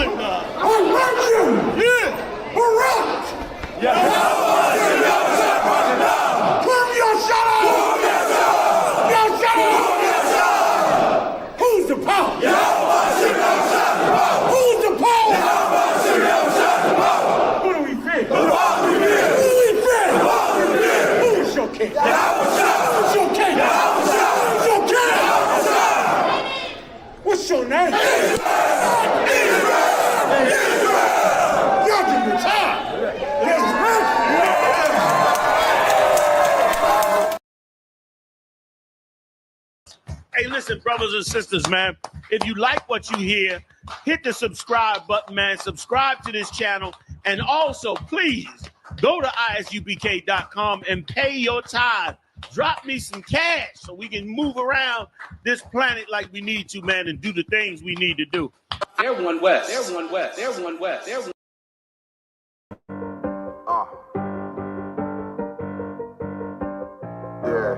it now. I want you. Yeah. Correct. Yeah. Come your shut up. Your shut up. Who's the power? Who's the power? Who do we fear? Who we fear? Who is your king? Who's your king? Who's your king? What's your name? Y'all can retire. Hey, listen, brothers and sisters, man. If you like what you hear, hit the subscribe button, man. Subscribe to this channel. And also, please, go to isupk.com and pay your tithe. Drop me some cash so we can move around this planet like we need to, man, and do the things we need to do. Everyone west. Everyone west. Everyone west. Everyone. Yeah.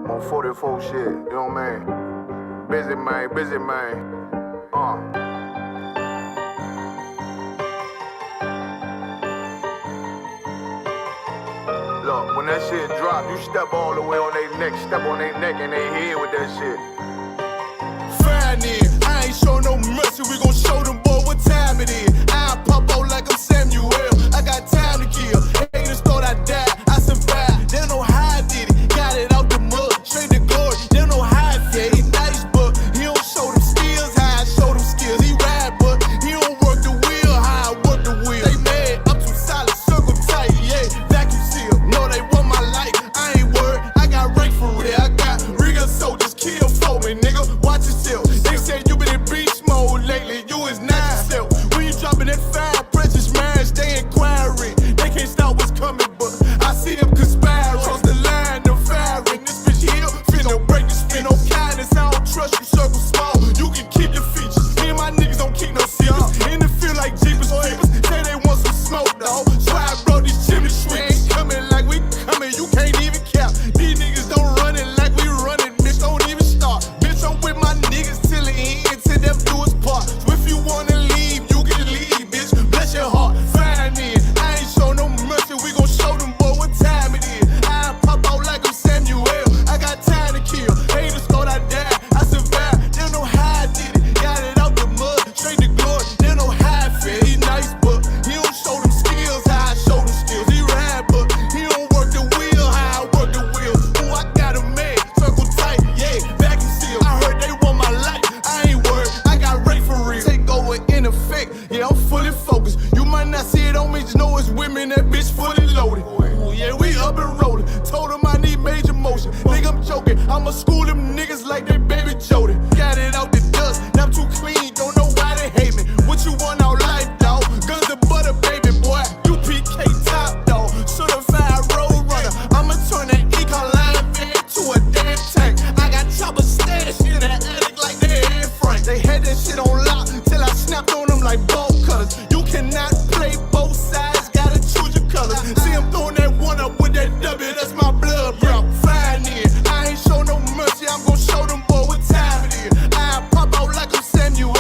On 44 shit, you know what I mean? Busy man, busy man. Look, when that shit drop, you step all the way on their neck, step on their neck and their head with that shit. Fine in, I ain't show no mercy, we gon' show them boy what time it is. I pop out like I'm Samuel, I got time to kill. Haters thought I died, I survived. They don't know how I did it, got it out the mud, straight to glory. They don't know how I feel, he nice but he don't show them skills, how I show them skills. He ride but he don't work the wheel, how I work the wheel. They mad, I'm too solid, circle tight, yeah, vacuum seal. No, they want my life, I ain't worried, I got rank for real. I got real soldiers, kill for me, nigga, watch yourself. They said you been in beast mode lately, you is not yourself. When you dropping that fire, precious marriage, they inquiring. They can't stop what's coming, but I see them conspiring. Cross the line, them firing. This bitch here, finna break the spin. No kindness, I don't trust you, circle small. You can keep your features. Me and my niggas don't keep no secrets. In the field like Jeepers Creepers, say they want some smoke, dawg. So I brought these chimney sweeps. Coming like we coming, you can't even cap. These niggas don't run it like we running, bitch, don't even start. Bitch, I'm with my niggas till the end, till them do us part. So if you wanna leave, you can leave, bitch. Bless your heart, fine in. I ain't show no mercy, we gon' show them boy what time it is. I pop out like I'm Samuel, I got time to kill. Haters thought I died, I survived. They don't know how I did it, got it out the mud, straight to glory. They don't know how I feel, he nice but he don't show them skills, how I show them skills. He ride but he don't work the wheel, how I work the wheel. Ooh, I got a man, circle tight, yeah, vacuum seal. I heard they want my life, I ain't worried, I got rate for real. Take over in effect, yeah, I'm fully focused. You might not see it on me, just know it's women, that bitch fully loaded. Ooh, yeah, we up and rolling. Told them I need major motion. Think I'm joking, I'ma school them niggas like they baby Jody. Got it out the dust, now I'm too clean, don't know why they hate me. What you want out life, dawg? Guns and butter, baby boy. You PK top, dawg. Certified road runner. I'ma turn that Ecoline van to a damn tank. I got choppers stashed in that attic like they Anne Frank. They had that shit on lock till I snapped on them like bolt cutters. You cannot play both sides, gotta choose your colors. See I'm throwing that one up with that W, that's my blood, bro. Fine in, I ain't show no mercy, I'm gon' show them boy what time it is. I pop out like I'm Samuel,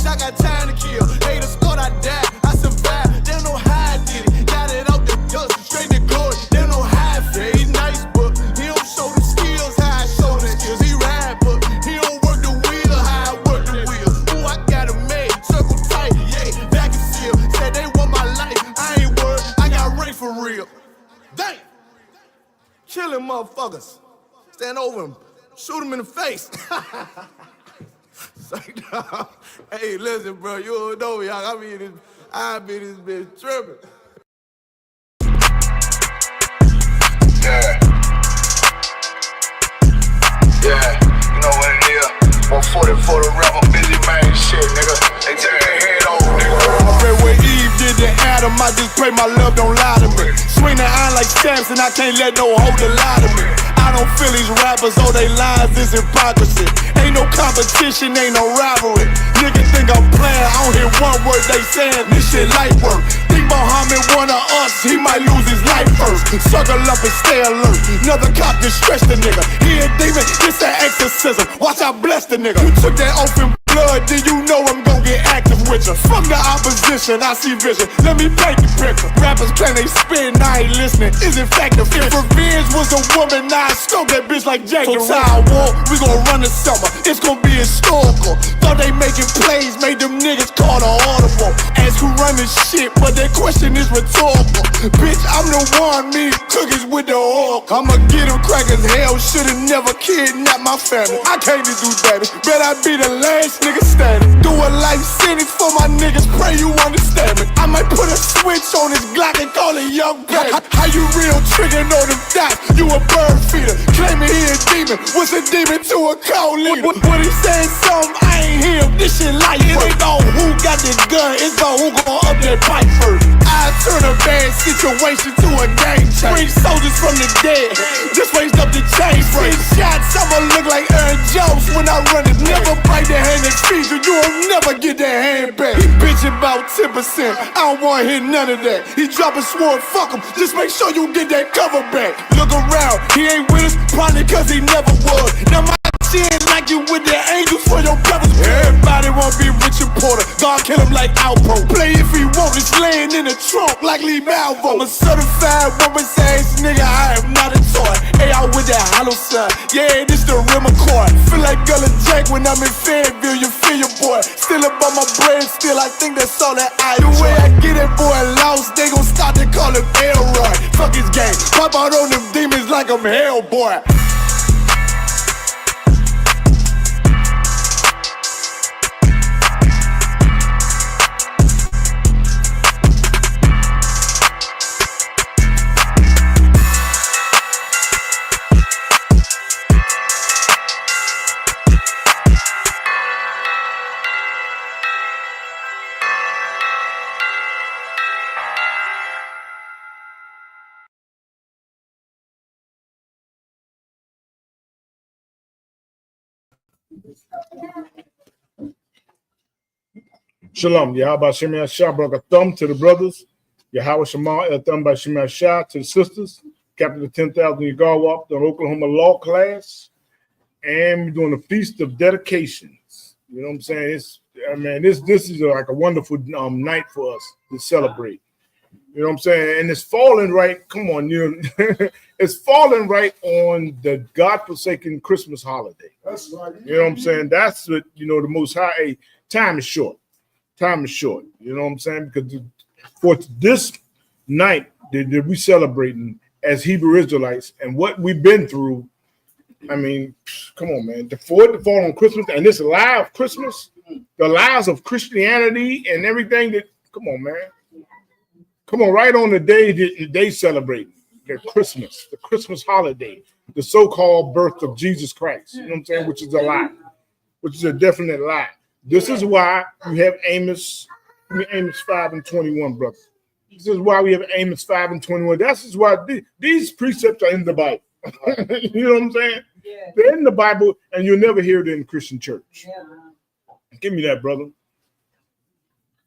I got time to kill. Haters thought I died, I survived. They don't know how I did it, got it out the dust, straight to glory. They don't know how I feel, he nice but he don't show them skills, how I show them skills. He ride but he don't work the wheel, how I work the wheel. Ooh, I got a made, circle tight, yeah, vacuum seal. Said they want my life, I ain't worried, I got rank for real. Damn! Killing motherfuckers. Stand over him, shoot him in the face. Hey, listen, bro, you don't know me. I be this bitch tripping. Yeah, you know what it is. 140 for the rapper, busy man shit, nigga. They take their head over, nigga. I read what Eve did to Adam, I just pray my love don't lie to me. Swing the iron like stamps and I can't let no holder lie to me. I don't feel these rappers, oh they lies, this hypocrisy. Ain't no competition, ain't no rivalry. Niggas think I'm playing, I don't hear one word they saying, this shit light work. Think Muhammad one of us, he might lose his life first. Circle up and stay alert, another cop just stretch the nigga. He a demon, it's an exorcism, watch I bless the nigga. You took that oath and blood, then you know I'm gon' get active with ya. Fuck the opposition, I see vision. Let me paint the picture. Rappers claim they spin, I ain't listening. Is in fact the If revenge was a woman, now I stroke that bitch like Jack. So Tower War, we gon' run the summer. It's gon' be historical. Thought they making plays, made them niggas call the audible. Ask who run this shit, but that question is rhetorical. Bitch, I'm the one, me cookies with the oil. I'ma get them crackers, hell, should've never kidnapped my family. I can't do that. Bet I be the last nigga standing. Do a life sentence for my niggas, pray you understand me. I might put a switch on this Glock and call it young baby. How you real trigger know them dots? You a bird feeder, claiming he a demon. What's a demon to a cold leader? What he saying something, I ain't hear him. This shit like it ain't about who got the gun, it's about who gon' up that pipe first. I turn a bad situation to a game changer. Bring soldiers from the dead, just raised up the chain. 6 shots, I'ma look like Aaron Jones when I run it. Never bite the hand that feeds you, you'll never get that hand back. He bitchin' about 10%, I don't wanna hear none of that. He dropping sword, fuck him, just make sure you get that cover back. Look around, he ain't with us, probably cause he never was. Now my chin like you with the angels for your brothers. Everybody wanna be Richard Porter, God kill him like Alpo. Play if he want, it's laying in the trunk like Lee Malvo. I'm a certified woman's ass nigga, I am not a toy. Hey, out with that hollow side, yeah, this the real McCoy. Feel like Gullah Jack when I'm in Fayetteville, you feel your boy. Still up on my brain, still I think that's all that I do. The way I get that boy lost, they gon' start to call him Elroy. Fuck his game, pop out on them demons like I'm Hellboy. Shalom. Yahweh Shemel Shah brought a thumb to the brothers. Yahweh Shema El Thumb by Shemel Shah to the sisters. Captain of 10,000 Yagawap, the Oklahoma law class. And we're doing the Feast of Dedications. You know what I'm saying? This is like a wonderful night for us to celebrate. You know what I'm saying? And it's falling right, come on, it's falling right on the God-forsaken Christmas holiday. That's right. You know what I'm saying? That's what, the Most High, time is short. Time is short. You know what I'm saying? Because for this night that we celebrating as Hebrew Israelites and what we've been through, I mean, come on, man. For it to fall on Christmas and this live Christmas, the lives of Christianity and everything that, come on, man. Come on, right on the day that they celebrate the Christmas holiday, the so-called birth of Jesus Christ. You know what I'm saying? Which is a lie, which is a definite lie. This is why you have Amos 5:21, brother. This is why we have Amos 5:21. This is why these precepts are in the Bible. You know what I'm saying? Yeah. They're in the Bible, and you'll never hear it in the Christian church. Yeah. Give me that, brother.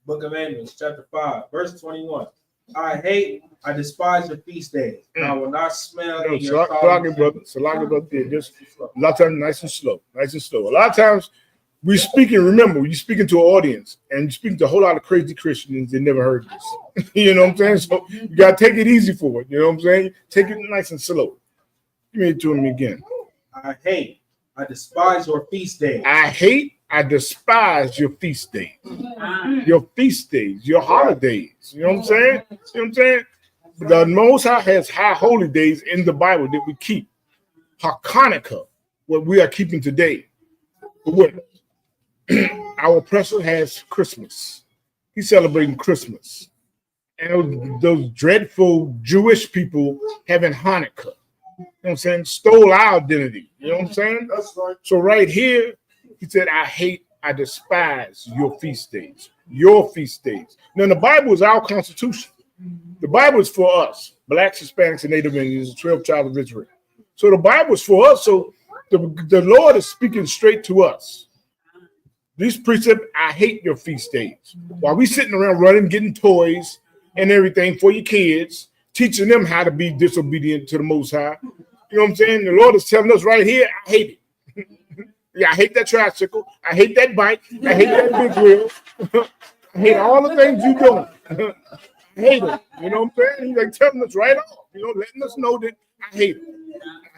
Book of Amos, chapter 5, verse 21. I despise your feast days. I will not smell your Salaki, brother. Just a lot of times, nice and slow. A lot of times, we speaking. Remember, you're speaking to an audience, and you're speaking to a whole lot of crazy Christians that never heard this. You know what I'm saying? So you gotta take it easy for it. You know what I'm saying? Take it nice and slow. Give me it to him again. I despise your feast days. I despise your feast days. Your feast days, your holidays. You know what I'm saying? You know what I'm saying? The Most High has high holy days in the Bible that we keep. Hachaanakah, what we are keeping today. But what? Our oppressor has Christmas. He's celebrating Christmas. And those dreadful Jewish people having Hanukkah. You know what I'm saying? Stole our identity. You know what I'm saying? That's right. So right here, he said, I despise your feast days. Your feast days. Now, the Bible is our constitution. The Bible is for us, blacks, Hispanics, and Native Indians, the 12 tribes of Israel. So the Bible is for us. So the Lord is speaking straight to us. These precepts, I hate your feast days. While we sitting around running, getting toys and everything for your kids, teaching them how to be disobedient to the Most High. You know what I'm saying? The Lord is telling us right here, I hate it. Yeah, I hate that tricycle. I hate that bike. I hate that big wheel. I hate all the things you doing. I hate it. You know what I'm saying? He's like telling us right off. You know, letting us know that I hate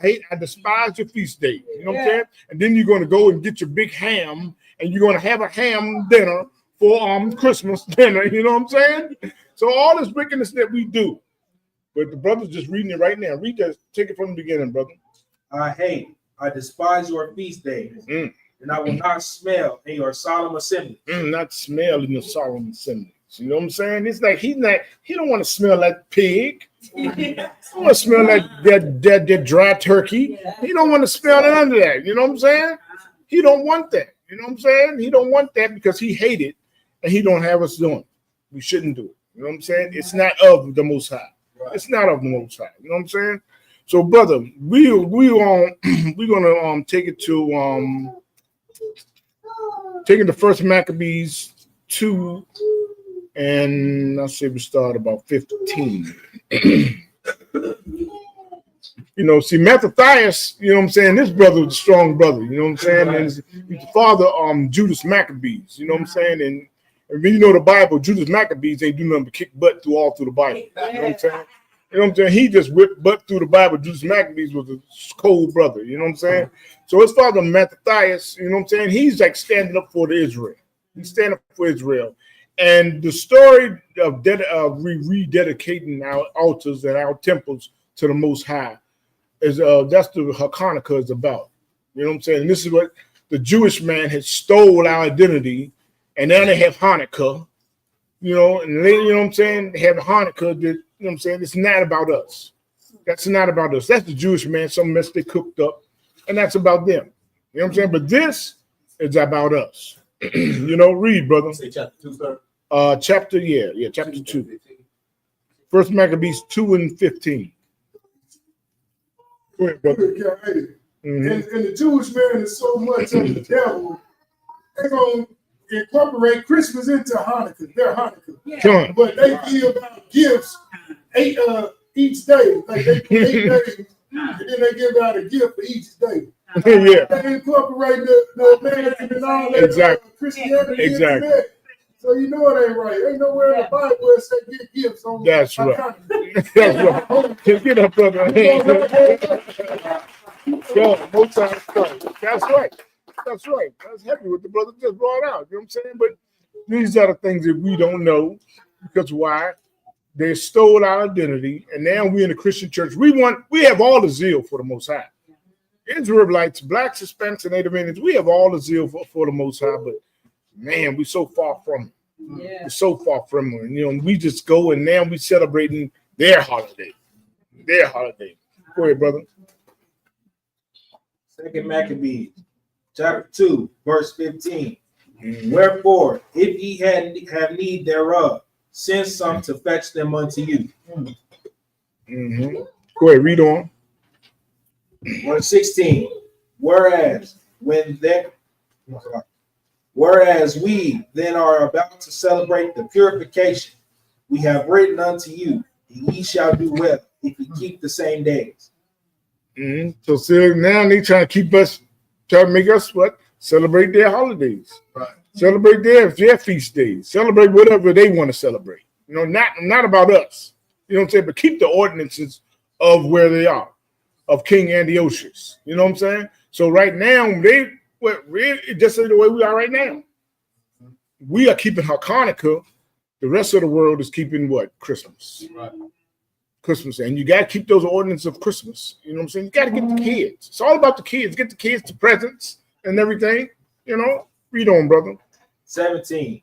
it. I despise your feast day. You know what I'm saying? And then you're going to go and get your big ham, and you're going to have a ham dinner for Christmas dinner. You know what I'm saying? So all this wickedness that we do. But the brother's just reading it right now. Read that. Take it from the beginning, brother. I despise your feast days, and I will not smell in your solemn assembly. Not smell in your solemn assembly. You know what I'm saying? It's like he don't want to smell that pig. He don't want to smell that dry turkey. He don't want to smell none of that. You know what I'm saying? He don't want that. You know what I'm saying? He don't want that because he hate it, and he don't have us doing it. We shouldn't do it. You know what I'm saying? It's not of the Most High. Right. It's not of the Most High. You know what I'm saying? So, brother, we're gonna take it to taking the first Maccabees 2, and I'll say we start about 15. You know, see, Mattathias, you know what I'm saying? This brother was a strong brother, you know what I'm saying? And he's the father Judas Maccabees, you know what I'm saying? And when you know the Bible, Judas Maccabees ain't do nothing but kick butt all through the Bible. You know what I'm saying? You know what I'm saying? He just whipped butt through the Bible. Judas Maccabees was a cold brother. You know what I'm saying? So his father, Mattathias, you know what I'm saying? He's like standing up for Israel. He's standing up for Israel. And the story of rededicating our altars and our temples to the Most High is that's the Hachaanakah is about. You know what I'm saying? And this is what the Jewish man had stole our identity, and now they have Hanukkah. You know, and they, you know what I'm saying? They have Hanukkah that, you know what I'm saying? It's not about us. That's not about us. That's the Jewish man, some mess they cooked up, and that's about them. You know what I'm saying? But this is about us. You know, read, brother. Say chapter 2, sir. Chapter 2. First Maccabees 2 and 15. Go ahead, brother. And the Jewish man is so much of the devil, they're going to incorporate Christmas into Hanukkah, their Hanukkah. But they give out gifts each day. Like they 8 days, and then they give out a gift for each day. Yeah. They incorporate the American and all that Christianity into that. So you know it ain't right. Ain't nowhere in the Bible where it says give gifts on. That's right. That's right. Get up, brother. That's right. That's right. That's heavy what the brother just brought out. You know what I'm saying? But these are the things that we don't know because why? They stole our identity, and now we in the Christian church. We have all the zeal for the Most High. Israelites, blacks, Hispanics, and Native Indians, we have all the zeal for the Most High, but man, we're so far from it. Yeah. We're so far from it. You know, we just go and now we celebrating their holiday. Their holiday. Go ahead, brother. Second Maccabees, chapter 2, verse 15. Wherefore, if ye have need thereof, send some to fetch them unto you. Go ahead, read on. Verse 16. Whereas we then are about to celebrate the purification, we have written unto you, and ye shall do well if ye keep the same days. So see, now they trying to make us what? Celebrate their holidays. Right. Celebrate their feast days. Celebrate whatever they want to celebrate. You know, not about us. You know what I'm saying? But keep the ordinances of where they are, of King Antiochus. You know what I'm saying? So right now, just the way we are right now. We are keeping Hachaanakah. The rest of the world is keeping what? Christmas. Right. Christmas. And you got to keep those ordinances of Christmas. You know what I'm saying? You got to get the kids. It's all about the kids. Get the kids the presents and everything. You know? Read on, brother. 17.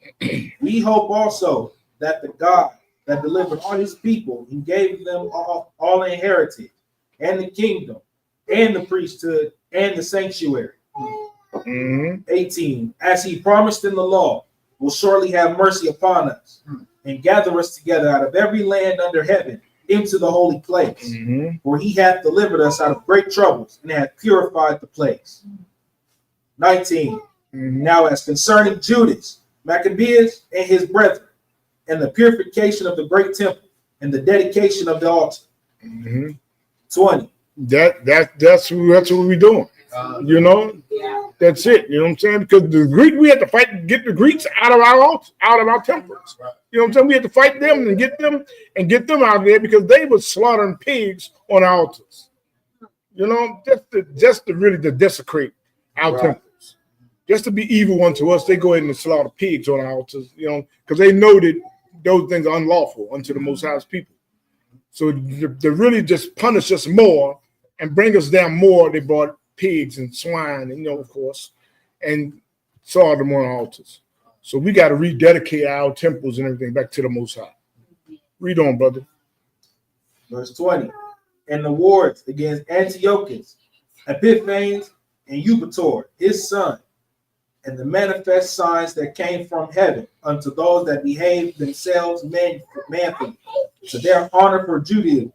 We hope also that the God that delivered all his people and gave them all inheritance and the kingdom and the priesthood and the sanctuary. 18. As he promised in the law, will surely have mercy upon us and gather us together out of every land under heaven into the holy place. For he hath delivered us out of great troubles and hath purified the place. 19. Now as concerning Judas, Maccabees, and his brethren, and the purification of the great temple and the dedication of the altar. 20. That's what we're doing. You know, That's it. You know what I'm saying? Because the Greek, we had to fight to get the Greeks out of our temples. You know what I'm saying? We had to fight them and get them out of there because they were slaughtering pigs on our altars. You know, just to really desecrate our temples, just to be evil unto us. They go ahead and slaughter pigs on our altars. You know, because they know that those things are unlawful unto the Most High's people. So to really just punish us more and bring us down more, they brought pigs and swine, and, you know, of course, and slaughtered them on our altars. So we got to rededicate our temples and everything back to the Most High. Read on, brother. Verse 20. And the wars against Antiochus, Epiphanes, and Eupator, his son, and the manifest signs that came from heaven unto those that behaved themselves manfully to their honor for Judaism,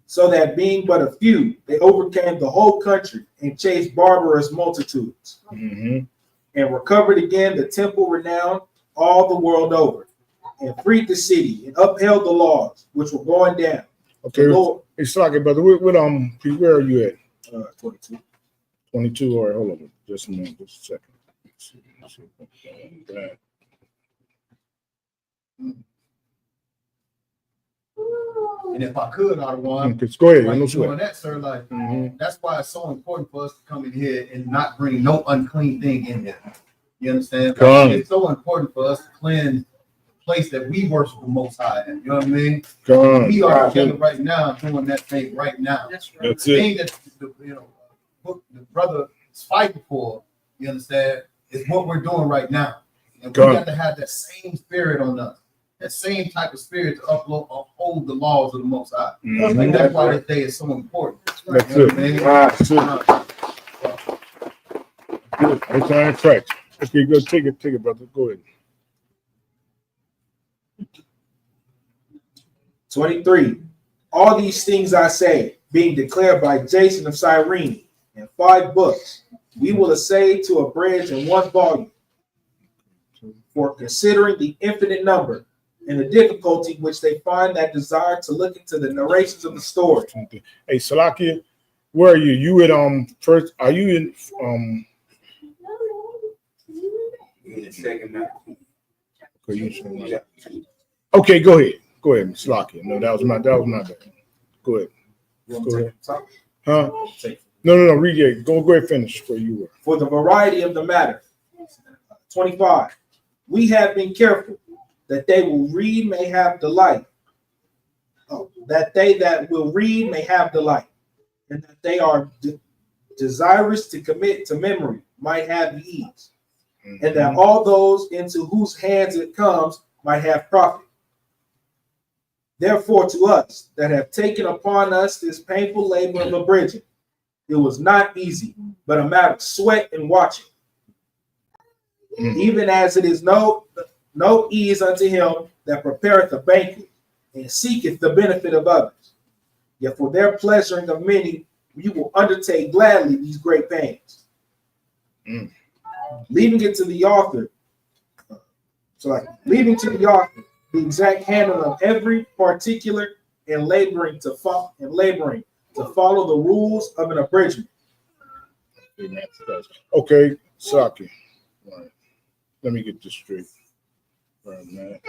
so that being but a few, they overcame the whole country and chased barbarous multitudes, and recovered again the temple renowned all the world over, and freed the city and upheld the laws which were going down. Okay, it's like it, brother. Where are you at? 22. 22. All right, hold on, just a minute, just a second. And if I could, I want to go ahead. like No doing sweat. that, sir. Like that's why it's so important for us to come in here and not bring no unclean thing in here. You understand? It's so important for us to cleanse the place that we worship the Most High. You know what I mean? We are together right now, doing that thing right now. That's the thing that the brother is fighting for. You understand? Is what we're doing right now, and we got to have that same spirit on us. That same type of spirit to uphold the laws of the Most High. Like that's why this day is so important. That's it. That's correct. Okay, go take it, brother. Go ahead. 23. All these things I say, being declared by Jason of Cyrene in 5 books, we will essay to abridge in 1 volume. For considering the infinite number and the difficulty which they find that desire to look into the narrations of the story. Hey, Salakia, where are you? You at first? Are you in In the second now. Okay, go ahead. Go ahead, Salakia. No, that was my bad. Go ahead. Go ahead. Huh? No. Read it. Go ahead. Finish where you were. For the variety of the matter. 25. We have been careful that they will read may have delight. That they that will read may have delight, and that they are desirous to commit to memory might have ease, and that all those into whose hands it comes might have profit. Therefore, to us that have taken upon us this painful labor of abridging, it was not easy, but a matter of sweat and watching. Even as it is no ease unto him that prepareth a banquet and seeketh the benefit of others. Yet for their pleasuring of many, you will undertake gladly these great pains. Leaving it to the author, the exact handling of every particular and laboring to follow the rules of an abridgment. Okay, Saki. Right. Let me get this straight. Right, man.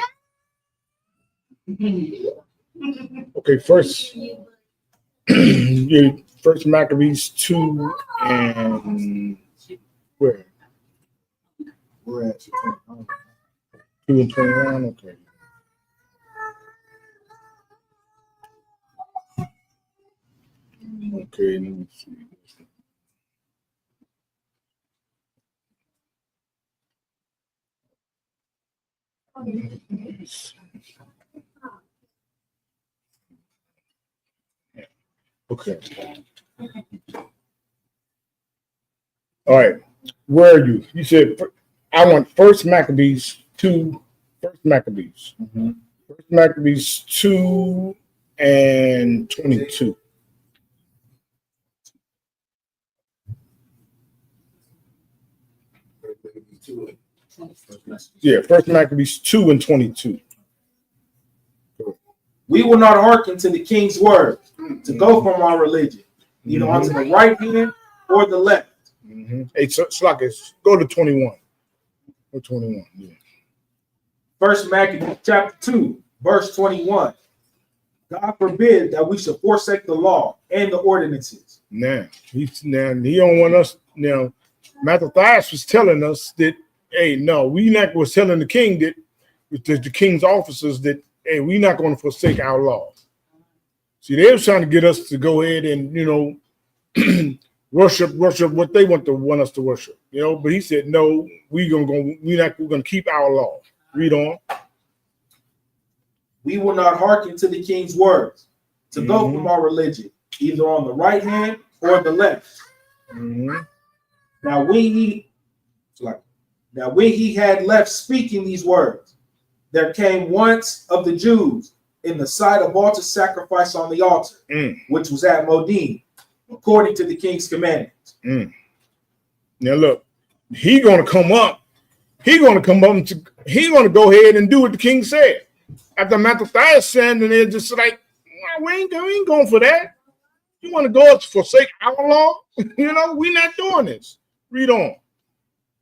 Okay, first Maccabees 2 and where? We're at 2 and 21. Okay. Okay, let me see. Okay. All right. Where are you? You said I want First Maccabees 2. First Maccabees. First Maccabees 2 and 22. Yeah, First Maccabees 2 and 22. We will not hearken to the king's word to go from our religion, either onto the right hand or the left. Hey, Slackers, go to 21. Go 21. Yeah. First Maccabees chapter 2, verse 21. God forbid that we should forsake the law and the ordinances. Now he don't want us. Now, Matthias was telling us that, hey, no, was telling the king that, the king's officers, that, hey, we're not going to forsake our laws. See, they were trying to get us to go ahead and, worship what they want us to worship, But he said, no, we're gonna keep our law. Read on. We will not hearken to the king's words to go from our religion, either on the right hand or the left. Now when he had left speaking these words, there came once of the Jews in the sight of all to sacrifice on the altar, which was at Modin, according to the king's commandments. Now look, he's gonna go ahead and do what the king said. After Matthias said, and they're just like, well, we ain't going for that. You want to go forsake our law? We're not doing this. Read on.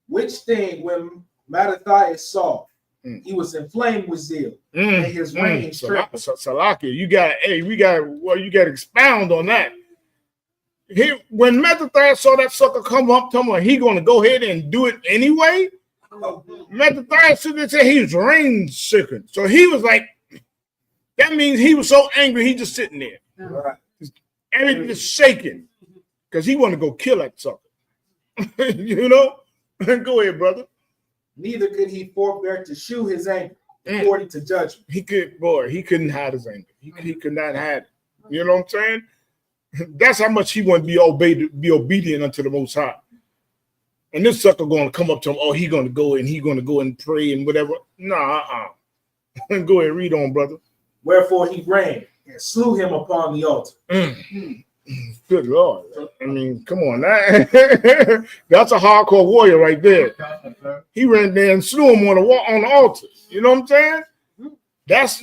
Which thing when Matthias saw, he was inflamed with zeal, and his reins trembled. Salaki, you got to expound on that. When Matthias saw that sucker come up, he going to go ahead and do it anyway. Matthias said he was rain shaken. So he was like, that means he was so angry, he just sitting there. Right. Everything just shaking. Because he wanted to go kill that sucker. Go ahead, brother. Neither could he forbear to shew his anger according to judgment. He couldn't hide his anger. He could not hide it. You know what I'm saying? That's how much he wanted to be obedient unto the Most High. And this sucker going to come up to him, oh, he's going to go and pray and whatever. Nah, Go ahead, read on, brother. Wherefore he ran and slew him upon the altar. Good Lord. I mean, come on. That's a hardcore warrior right there. He ran there and slew him on the altar. You know what I'm saying? That's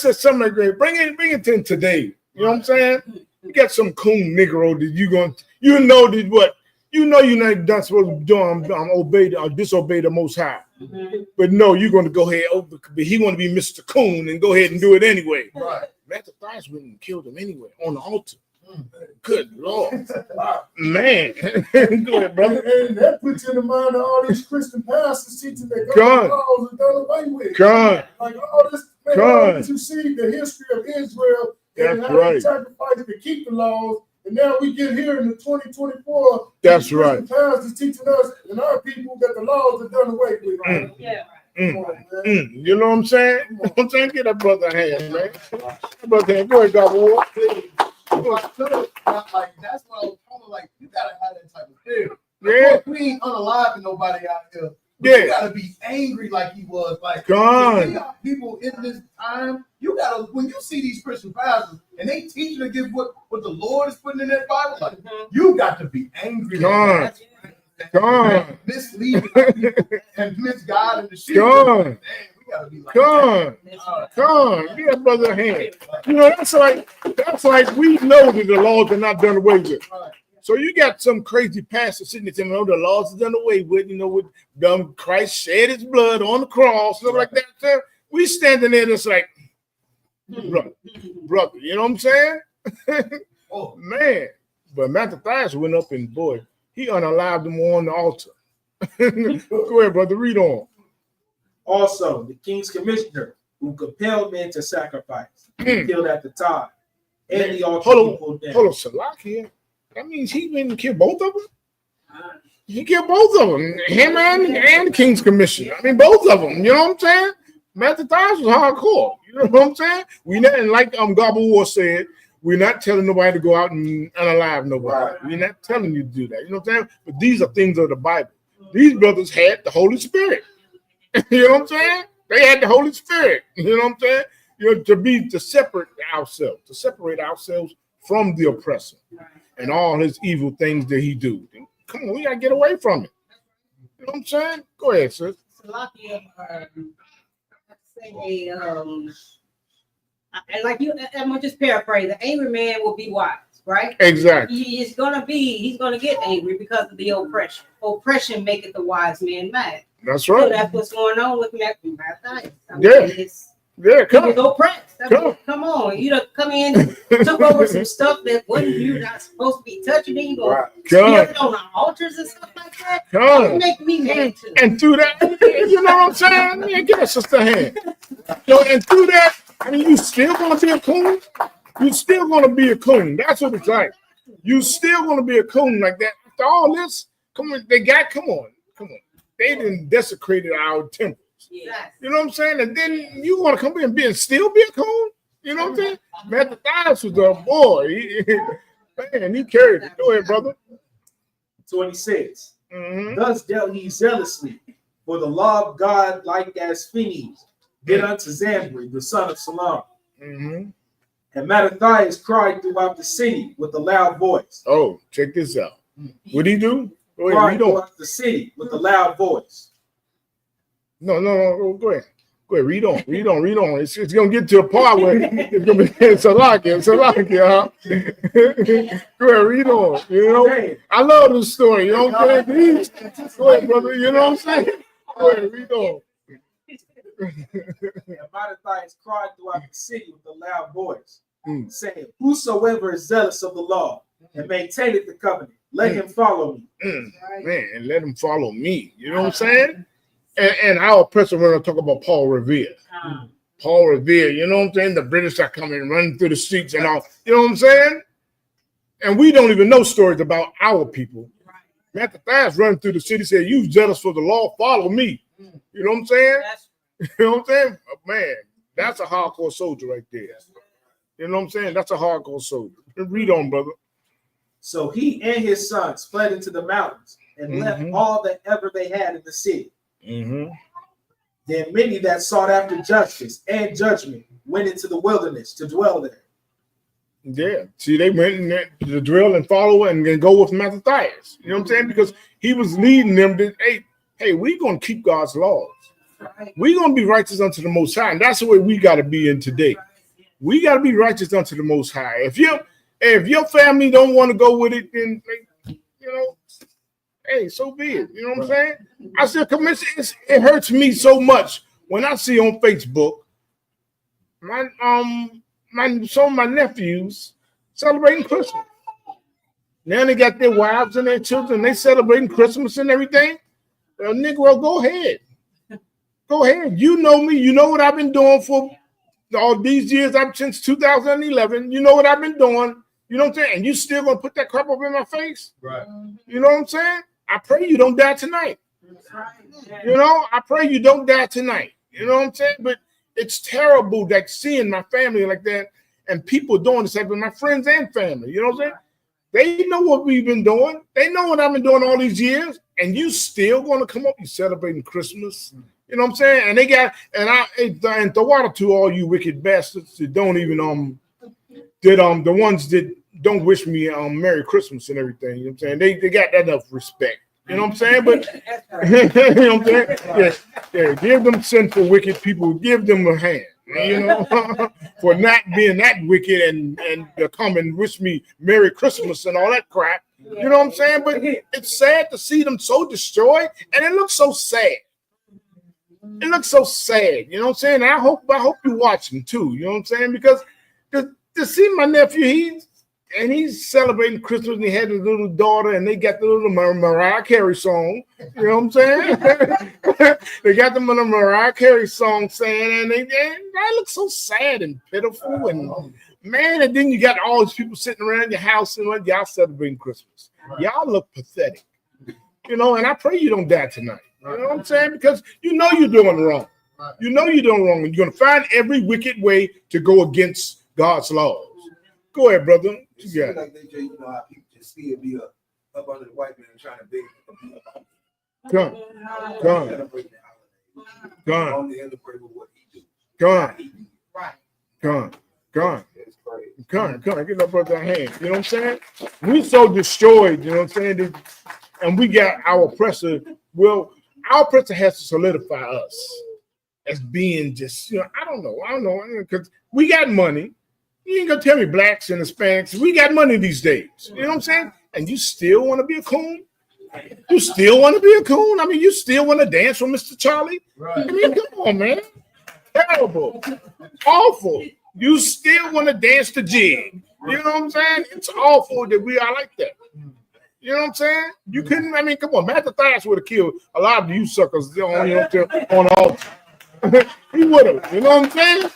just something like that. Bring it to today. You know what I'm saying? You got some coon Negro that you're not done supposed to be doing, disobey the Most High. But no, you're going to go ahead. But he want to be Mr. Coon and go ahead and do it anyway. Right. Matthias went and killed him anyway on the altar. Good Lord. Man. Go ahead, brother. And that puts in the mind of all these Christian pastors teaching that God laws are done away with. God. Like all this, man, you see the history of Israel and how they sacrificed to keep the laws. And now we get here in the 2024. That's right. Pastors teaching us and our people that the laws are done away with. Right? Yeah. You know what I'm saying? You know what I'm saying? Get that brother a hand, man. Brother hand. Go ahead, Gobble. Like that's what I was talking like. You gotta have that type of fear. Yeah. We ain't unaliving nobody out here. Yeah. You gotta be angry like he was. Like God. People in this time, you gotta when you see these Christian pastors and they teaching against what the Lord is putting in that Bible, like you got to be angry. God. God. Misleading and misguiding the sheep. God. Like, come on, give that brother a hand. You know, that's like we know that the laws are not done away with. So you got some crazy pastor sitting there saying, "Oh, the laws are done away with." You know, with Christ shed His blood on the cross, stuff like that. So we standing there just like, brother, you know what I'm saying? Oh man, but Matthias went up and boy, he unalived them on the altar. Go ahead, brother, read on. Also, the king's commissioner, who compelled men to sacrifice, killed at the time, and the altar. Hold on, Salakia. That means he went and killed both of them? He killed both of them, him and the king's commissioner. I mean, both of them. You know what I'm saying? Matthias was hardcore. You know what I'm saying? We not, and like Gobble War said, we're not telling nobody to go out and unalive nobody. Right. We're not telling you to do that. You know what I'm saying? But these are things of the Bible. These brothers had the Holy Spirit. You know what I'm saying? They had the Holy Spirit. You know what I'm saying? You know, to separate ourselves from the oppressor and all his evil things that he do. Come on, we gotta get away from it. You know what I'm saying? Go ahead, sis. Salakia, and like you, I'm gonna just paraphrase. The angry man will be wise, right? Exactly. He's gonna get angry because of the oppression. Oppression maketh the wise man mad. That's So right. that's what's going on with Matthew. Yeah. Yeah, He was oppressed. Come on, you done come in, took over some stuff that wasn't you not supposed to be touching. Then you gonna spill it on the altars and stuff like that. That make me mad too. And through that, you know what I'm saying? Man, give us sister a hand. So, and through that, I mean, you still gonna be a coon. You still gonna be a coon. That's what it's like. You still gonna be a coon like that. After all this, come on. Come on. They didn't desecrated our temple. Yes. You know what I'm saying? And then you want to come in and still be a coon? You know what I'm saying? Mattathias was a boy. Man, he carried it. Go ahead, brother. 26. Thus dealt he zealously for the law of God, like as Phinehas did unto Zambri, the son of Salam. And Mattathias cried throughout the city with a loud voice. Oh, check this out. What'd he do? Go ahead, cried throughout the city with a loud voice. No. Go ahead. Read on. It's gonna get to a part where it's gonna be Salakia, huh? Go ahead, read on. You know, I love this story. You know what I'm saying? Go ahead, brother. You know what I'm saying? Go ahead, read on. And Mattathias cried throughout the city with a loud voice, saying, "Whosoever is zealous of the law and maintaineth the covenant, let him follow me." Man, and let him follow me. You know what I'm saying? And our president want to talk about Paul Revere. Paul Revere, you know what I'm saying? The British are coming running through the streets and all. You know what I'm saying? And we don't even know stories about our people. Mattathias running through the city said, "You zealous for the law, follow me." You know what I'm saying? You know what I'm saying? Man, that's a hardcore soldier right there. You know what I'm saying? That's a hardcore soldier. Read on, brother. So he and his sons fled into the mountains and left all that ever they had in the city. Then many that sought after justice and judgment went into the wilderness to dwell there. Yeah, see, they went in there to drill and follow and then go with Mattathias. You know what I'm saying? Because he was leading them to, hey, we're going to keep God's laws. We're going to be righteous unto the Most High. And that's the way we got to be in today. We got to be righteous unto the Most High. If your family don't want to go with it, then, you know, hey, so be it. You know what I'm saying? I said, it hurts me so much when I see on Facebook some of my nephews celebrating Christmas. Now they got their wives and their children. They celebrating Christmas and everything. Well, Negro, go ahead. Go ahead. You know me. You know what I've been doing for all these years. Since 2011. You know what I've been doing. You know what I'm saying? And you still gonna put that crap up in my face? Right. You know what I'm saying? I pray you don't die tonight. You know, I pray you don't die tonight. You know what I'm saying? But it's terrible that seeing my family like that and people doing this, like with my friends and family. You know what I'm saying? They know what we've been doing. They know what I've been doing all these years, and you still gonna come up, you celebrating Christmas. You know what I'm saying? And they got, and the water to all you wicked bastards that don't even the ones that don't wish me Merry Christmas and everything. You know what I'm saying? They got that enough respect. You know what I'm saying? But you know what I'm saying? Yeah, give them sinful wicked people, give them a hand. You know, for not being that wicked and come and wish me Merry Christmas and all that crap. You know what I'm saying? But it's sad to see them so destroyed, and it looks so sad. It looks so sad. You know what I'm saying? I hope you watching too. You know what I'm saying? Because to see my nephew, he's celebrating Christmas, and he had his little daughter, and they got the little Mariah Carey song. You know what I'm saying? They got the little Mariah Carey song saying, and that looks so sad and pitiful, and man, and then you got all these people sitting around your house and like, y'all celebrating Christmas. Y'all look pathetic. You know, and I pray you don't die tonight. You know what I'm saying? Because you know you're doing wrong. You know you're doing wrong, and you're going to find every wicked way to go against God's laws. Go ahead, brother. You got like you know how people just still be up under the white man trying to beg Come. Get up with that hand. You know what I'm saying? We so destroyed, you know what I'm saying? And we got our oppressor. Well, our oppressor has to solidify us as being just, you know, I don't know, because we got money. You ain't gonna tell me blacks and Hispanics, we got money these days. You know what I'm saying? And you still want to be a coon? You still want to be a coon? I mean, you still want to dance with Mr. Charlie? Right. I mean, come on, man. Terrible. Awful. You still want to dance the jig. You know what I'm saying? It's awful that we are like that. You know what I'm saying? You couldn't, I mean, come on, Matt the Thash would have killed a lot of you suckers on the altar. He would have, you know what I'm saying?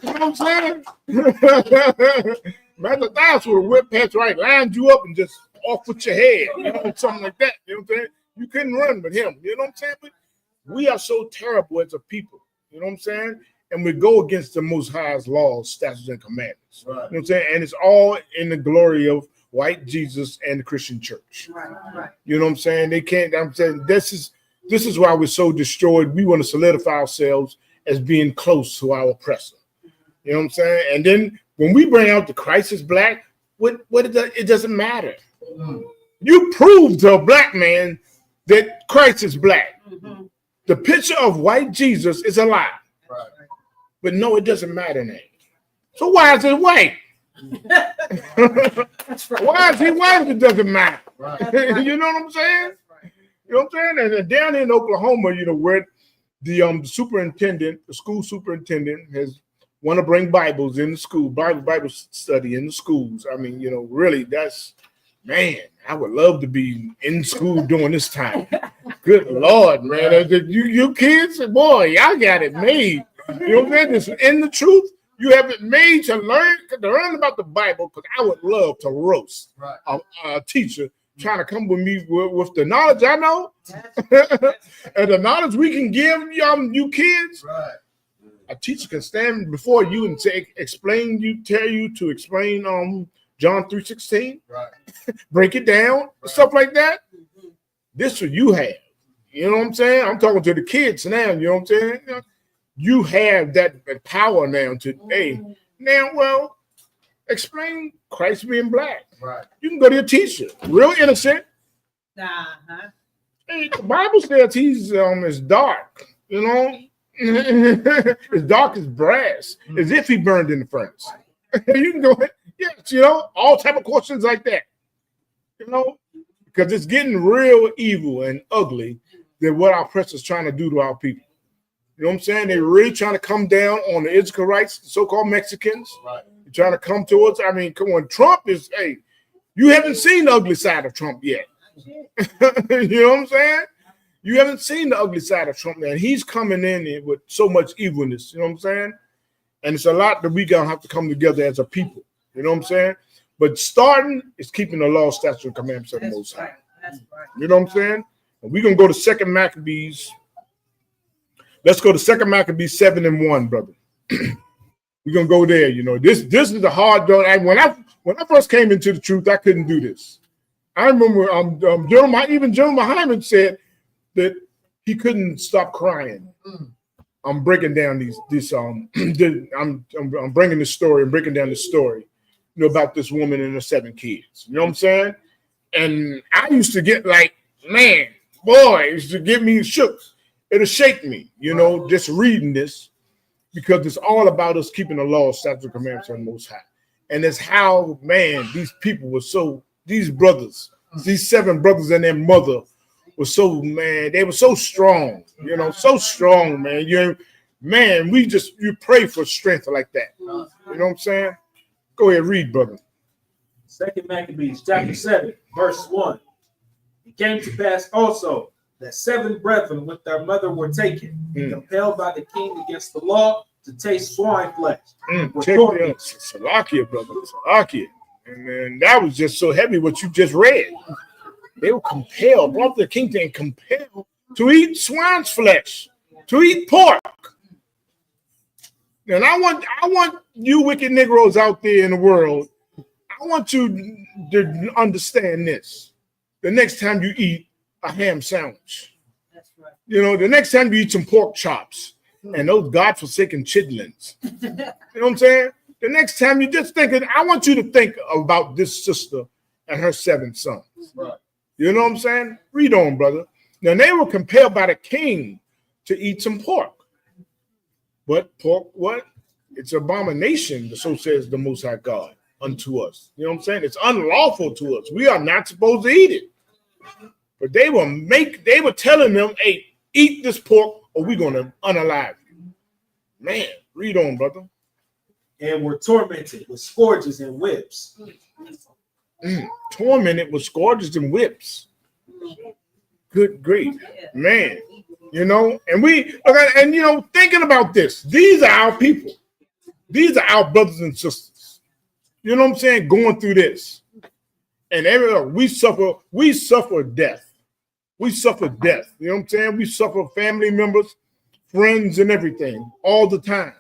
You know what I'm saying? Matt the Thash would have whipped past right, lined you up and just off with your head, you know, something like that. You know what I'm saying? You couldn't run with him, you know what I'm saying? But we are so terrible as a people, you know what I'm saying? And we go against the Most High's laws, statutes, and commandments. Right. You know what I'm saying? And it's all in the glory of white Jesus and the Christian church. Right. You know what I'm saying? They can't, I'm saying this is why we're so destroyed. We want to solidify ourselves as being close to our oppressor. You know what I'm saying? And then when we bring out the Christ is black, it doesn't matter. You prove to a black man that Christ is black. The picture of white Jesus is a lie. Right. But no, it doesn't matter now. So why is it white? Why is he white if it doesn't matter? Right. You know what I'm saying? You know what I'm saying? And down in Oklahoma, you know, where the superintendent, the school superintendent has want to bring Bibles in the school, Bible study in the schools. I mean, you know, really, that's, man, I would love to be in school during this time. Good Lord, man. You kids, boy, y'all got it made. You know what I'm saying? It's in the truth. You have it made to learn about the Bible, because I would love to roast a teacher trying to come with me with the knowledge I know and the knowledge we can give you kids. Right. A teacher can stand before you and explain John 3:16, right? Break it down, stuff like that. This is what you have. You know what I'm saying? I'm talking to the kids now. You know what I'm saying? You have that power now to, well, explain Christ being black. Right. You can go to your teacher, real innocent. Hey, the Bible says he's is dark, you know. As dark as brass, as if he burned in the furnace. You can go ahead, yes, you know, all type of questions like that. You know, because it's getting real evil and ugly than what our press is trying to do to our people. You know what I'm saying? They're really trying to come down on the Israelites, the so-called Mexicans. Right. They're trying to come towards. I mean, come on, Trump is, you haven't seen the ugly side of Trump yet. You know what I'm saying? You haven't seen the ugly side of Trump, man. He's coming in with so much evilness, you know what I'm saying? And it's a lot that we gonna have to come together as a people, you know what I'm saying? But starting is keeping the law, statutes, and commandments of the Most High. That's right. You know what I'm saying? And we're gonna go to 2 Maccabees. Let's go to 2 Maccabees 7:1, brother. We're gonna go there. You know, this is the hard door. When I first came into the truth, I couldn't do this. I remember Jeremiah Hyman said that he couldn't stop crying. I'm breaking down I'm bringing this story and breaking down this story, you know, about this woman and her 7 kids. You know what I'm saying? And I used to get like, man, boy, it used to get me shook. It'll shake me, you know, just reading this, because it's all about us keeping the law, statutes, and commandments of the Most High. And it's how, man, these people were these brothers, these 7 brothers and their mother were so, man, they were so strong, you know, so strong, man. You pray for strength like that. You know what I'm saying? Go ahead, read, brother. 2 Maccabees chapter 7, verse 1. It came to pass also that 7 brethren with their mother were taken, compelled by the king against the law to taste swine flesh. Salakia, brother. Salakia. And man, that was just so heavy what you just read. They were compelled, brought the king and compelled to eat swine's flesh, to eat pork. And I want you wicked Negroes out there in the world, I want you to understand this. The next time you eat a ham sandwich, That's right. you know, the next time you eat some pork chops and those godforsaken chitlins, you know what I'm saying? The next time you just think, I want you to think about this sister and her 7 sons. Right. You know what I'm saying? Read on, brother. Now, they were compelled by the king to eat some pork. But pork what? It's abomination, so says the Most High God unto us. You know what I'm saying? It's unlawful to us. We are not supposed to eat it. But they were telling them, hey, eat this pork or we're going to unalive you. Man, read on, brother. And were tormented with scourges and whips. Tormented with scourges and whips. Good grief, man. You know, and you know, thinking about this, these are our people. These are our brothers and sisters. You know what I'm saying? Going through this. And we suffer death. We suffer death. You know what I'm saying? We suffer family members, friends, and everything all the time.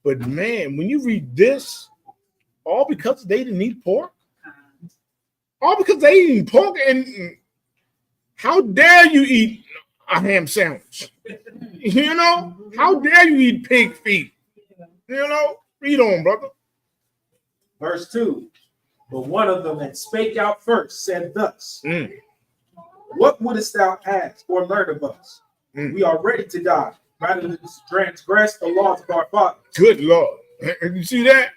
But man, when you read this, all because they didn't eat pork, all because they eat pork, and how dare you eat a ham sandwich? You know, how dare you eat pig feet? You know, read on, brother. Verse 2. But one of them that spake out first said thus, What wouldest thou ask or learn of us? We are ready to die, rather than transgress the laws of our fathers. Good Lord. You see that?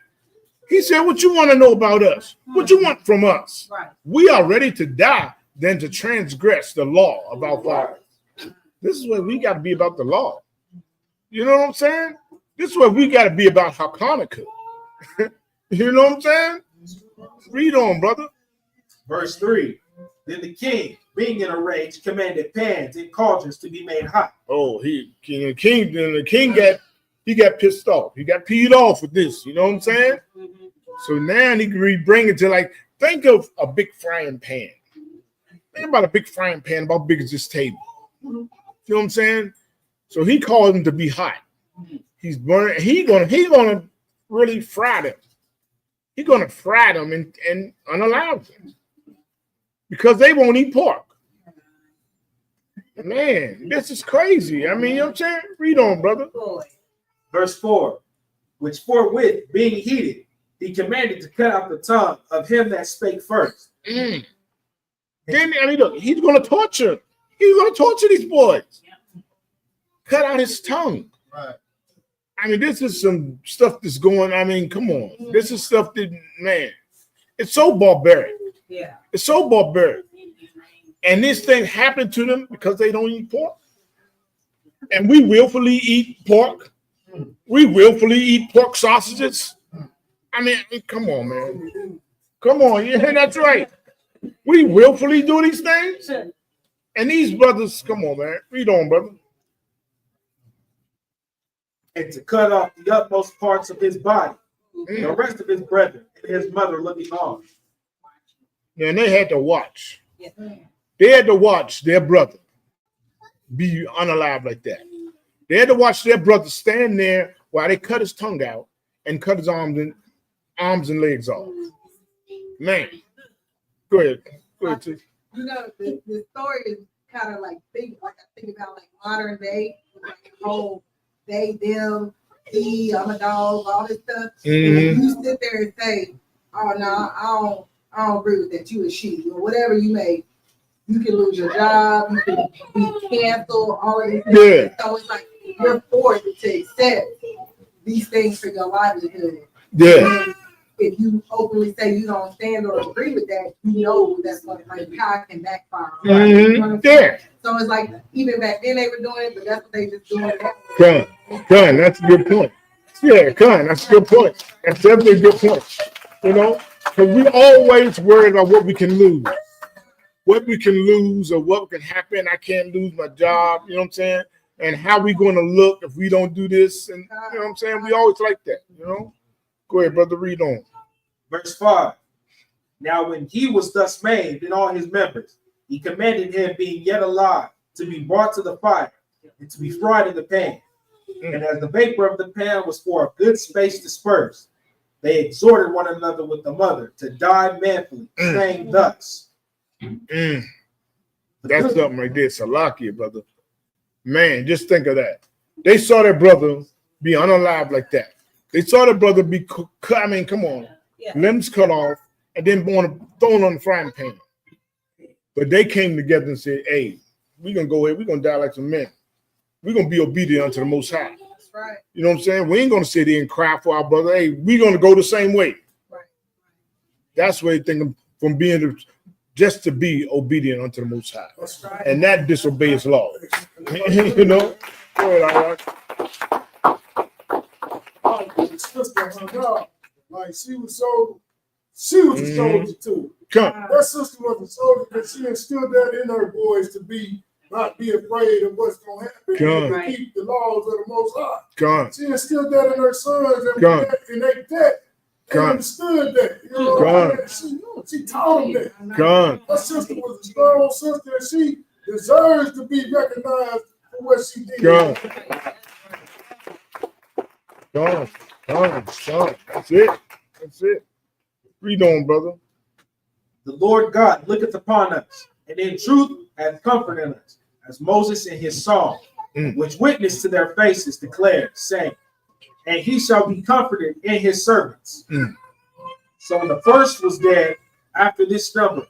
He said, what you want to know about us? What you want from us? Right. We are ready to die than to transgress the law of our fathers. This is what we got to be about the law. You know what I'm saying? This is what we got to be about Hachaanakah. You know what I'm saying? Read on, brother. Verse 3. Then the king, being in a rage, commanded pans and cauldrons to be made hot. Oh, the king got pissed off. He got peed off with this. You know what I'm saying? So now he can bring it to, like, think of a big frying pan. Think about a big frying pan about big as this table. You know what I'm saying? So he called them to be hot. He's burning. He gonna really fry them. He's gonna fry them and unalive them because they won't eat pork. Man, this is crazy. I mean, you know what I'm saying? Read on, brother. Verse 4. Which forthwith, being heated, he commanded to cut out the tongue of him that spake first. Then I mean, look, he's gonna torture. He's gonna torture these boys. Cut out his tongue. Right. I mean, this is some stuff that's going. I mean, come on. This is stuff that, man, it's so barbaric. Yeah. It's so barbaric. And this thing happened to them because they don't eat pork. And we willfully eat pork. We willfully eat pork sausages. I mean, come on, man. Come on. Yeah, that's right. We willfully do these things. And these brothers, come on, man. Read on, brother. And to cut off the utmost parts of his body, and the rest of his brethren, and his mother looking on. And they had to watch. They had to watch their brother be unalive like that. They had to watch their brother stand there while they cut his tongue out and cut his arms and legs off. Man, go ahead. Go ahead, T. You know, the story is kind of like I think about like modern day, like whole they, them, he, I'm a dog, all this stuff. And you sit there and say, oh no, I don't agree with that, you a she, or whatever you may, you can lose your job, you can be canceled, all of these things. Yeah. So it's like you're forced to accept these things for your livelihood. Yeah. And if you openly say you don't stand or agree with that, you know that's what like how it can backfire. Right? You know Yeah. So it's like even back then they were doing it, but that's what they just doing. Con, that's a good point. Yeah, that's a good point. That's definitely a good point. You know, because we always worried about what we can lose. What we can lose or what can happen. I can't lose my job, you know what I'm saying? And how we going to look if we don't do this. And you know what I'm saying? We always like that, you know? Go ahead, brother, read on. Verse 5. Now when he was thus made in all his members, he commanded him, being yet alive, to be brought to the fire and to be fried in the pan. And as the vapor of the pan was for a good space dispersed, they exhorted one another with the mother to die manfully, saying thus. That's something right there. Salakia, brother. Man, just think of that. They saw their brother be unalive like that. They saw their brother be cut. I mean, come on. Limbs cut off and then thrown on the frying pan. But they came together and said, hey, we're going to go ahead. We're going to die like some men. We're going to be obedient unto the Most High. Right. You know what I'm saying? We ain't gonna sit here and cry for our brother. Hey, we're gonna go the same way. Right. That's where they think from being just to be obedient unto the Most High. That's right. And that disobeys law. You know? Go ahead, all right. Sister hung out. Like she was a soldier too. Come. That sister was a soldier because she instilled that in her boys to not be afraid of what's gonna happen. Come. And to keep the laws of the Most High. Come. She instilled that in her sons and they understood that. You know, she taught them that. Come. Her sister was a strong sister and she deserves to be recognized for what she did. Come. Come. That's it. That's it. Read on, brother. The Lord God looketh upon us, and in truth hath comforted us, as Moses in his song, which witnessed to their faces declared, saying, and he shall be comforted in his servants. So when the first was dead, after this number,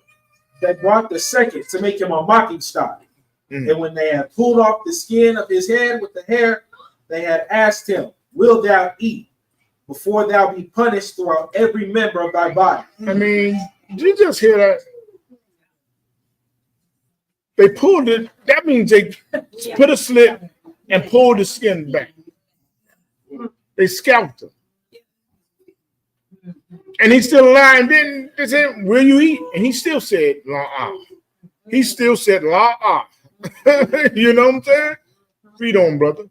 they brought the second to make him a mocking stock. And when they had pulled off the skin of his head with the hair, they had asked him, wilt thou eat before thou be punished throughout every member of thy body? I mean, did you just hear that? They pulled it. That means they put a slit and pulled the skin back. They scalped him. And he's still alive. Then they said, will you eat? And he still said, la-ah. He still said, la-ah. You know what I'm saying? Read on, brother.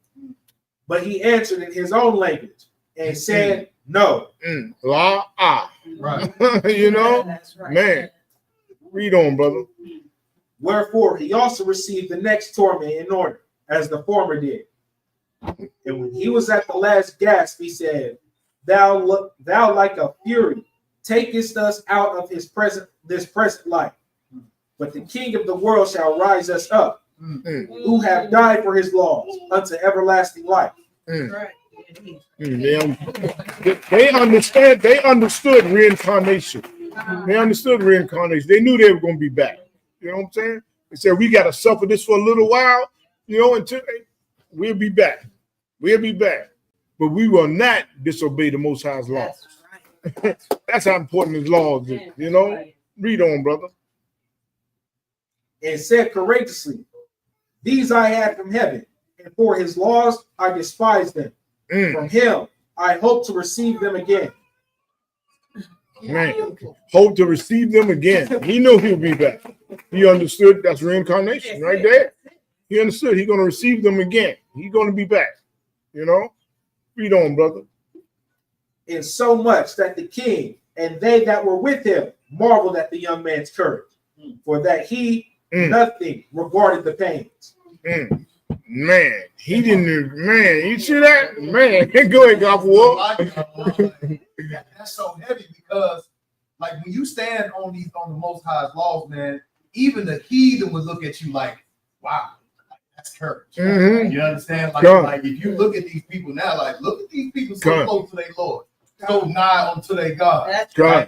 But he answered in his own language and said, no. La-ah. Right. You know? Right. Man. Read on, brother. Wherefore he also received the next torment in order, as the former did. And when he was at the last gasp, he said, thou like a fury, takest us out of this present life. But the King of the world shall rise us up, who have died for his laws unto everlasting life. They understood reincarnation. They understood reincarnation. They knew they were going to be back. You know what I'm saying? They said, we got to suffer this for a little while, you know, until we'll be back. We'll be back. But we will not disobey the Most High's laws. That's how important his laws is, you know? Read on, brother. And said courageously, these I had from heaven, and for his laws I despised them. From him I hope to receive them again. Man, hope to receive them again. He knew he'll be back. He understood that's reincarnation right there. He understood he's going to receive them again. He's going to be back. You know? Read on, brother. In so much that the king and they that were with him marveled at the young man's courage, for that he nothing regarded the pains. Man, he didn't. Man, you see that? Man, go ahead, God. That's so heavy because, like, when you stand on the Most High's laws, man, even the heathen would look at you like, "Wow, like, that's courage." You understand? Like if you look at these people now, like, look at these people so close to their Lord, so nigh unto their God.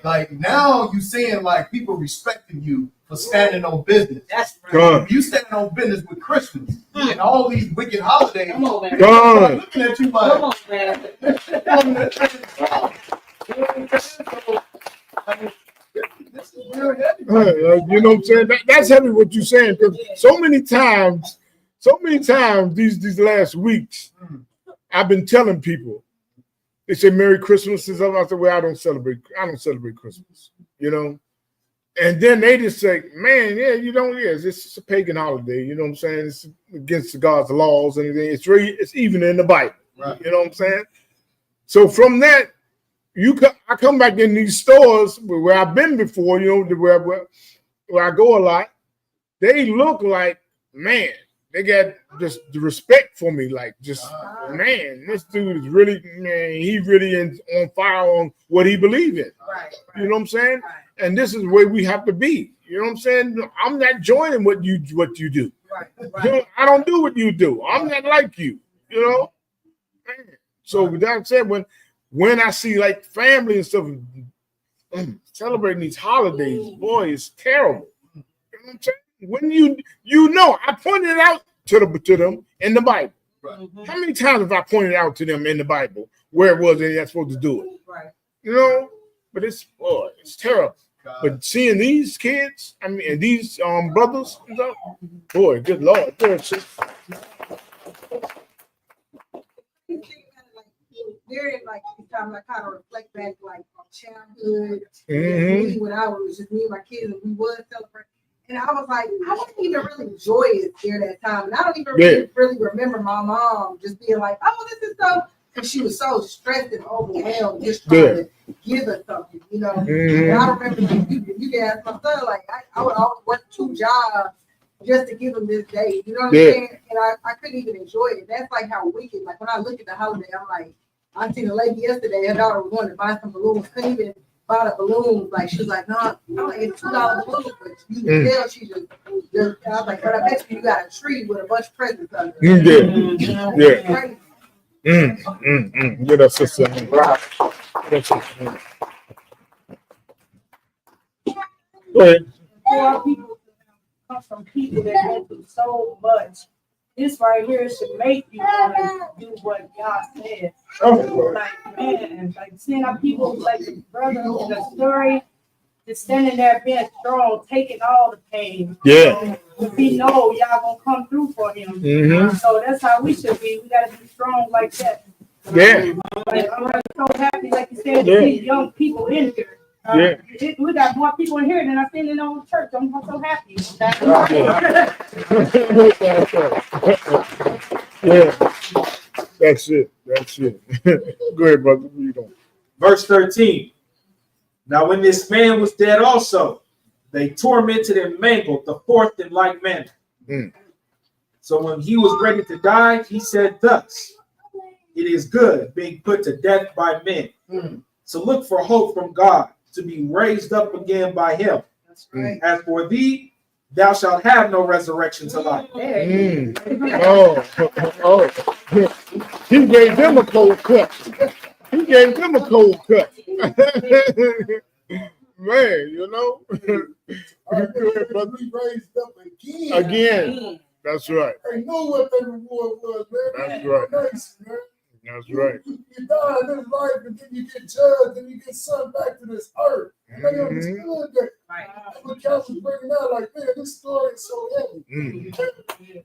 Like now you seeing like people respecting you for standing on business. That's right. If you stand on business with Christmas and all these wicked holidays, looking at you like, come on, man. This is real heavy. You know what I'm saying? That's heavy what you're saying, because so many times these last weeks, I've been telling people, they say Merry Christmas and stuff. I said, well, I don't celebrate Christmas, you know. And then they just say, man, yeah, you don't, yeah, it's just a pagan holiday, you know what I'm saying? It's against God's laws and everything. It's even in the Bible, right? You know what I'm saying? So from that, I come back in these stores where I've been before, you know, where I go a lot. They look like, man, they got just the respect for me, like just, man, this dude is really, man, he really is on fire on what he believes in. Right. You know what I'm saying? Right. And this is where we have to be. You know what I'm saying? I'm not joining what you do. Right. You know, I don't do what you do. I'm not like you. You know. Man. So with that said, when I see like family and stuff celebrating these holidays, boy, it's terrible. You know what I'm saying? When you know, I pointed it out to them in the Bible. How many times have I pointed out to them in the Bible where it was that they're supposed to do it? Right. You know, but it's terrible. But seeing these kids, I mean, and these brothers, you know, boy, good Lord. Very like time I kind of reflect back like on childhood, me when I was just me and my kids and we was celebrating. And I was like, I didn't even really enjoy it during that time. And I don't even really remember my mom just being like, oh, this is so, because she was so stressed and overwhelmed just trying to give us something, you know. And I remember like, you can ask my son, like, I would always work 2 jobs just to give him this day, you know what I'm saying? And I couldn't even enjoy it. That's like how wicked, like when I look at the holiday, I'm like, I seen a lady yesterday, her daughter was wanting to buy some balloons, couldn't even buy the balloons. Like, she was like, no, I only get $2 balloons, but you can tell she just I was like, but I bet you got a tree with a bunch of presents under it. Get us sister. Go ahead. Poor people come from people that go through so much. This right here should make you want to do what God said. Like, man, like seeing how people like the brother in the story, just standing there being strong, taking all the pain. Yeah. We know y'all gonna come through for him. So that's how we should be. We gotta be strong like that. Yeah. Like, I'm really so happy, like you said, to see young people in here. We got more people in here than I've seen in our church. I'm so happy. Yeah, that's it. Go ahead, brother. Read on. Verse 13. Now, when this man was dead also, they tormented and mangled the fourth in like manner. So when he was ready to die, he said thus, it is good being put to death by men. So look for hope from God, to be raised up again by him. As for thee, thou shalt have no resurrection to life. He gave them a cold cut. Man, you know. We raised up again. That's right. They know what the reward was, man. That's right. Nice, man. That's right. You die in this life and then you get judged and you get sent back to this earth. And they understood that. That's what Council was bringing out, like, man, this story is so heavy.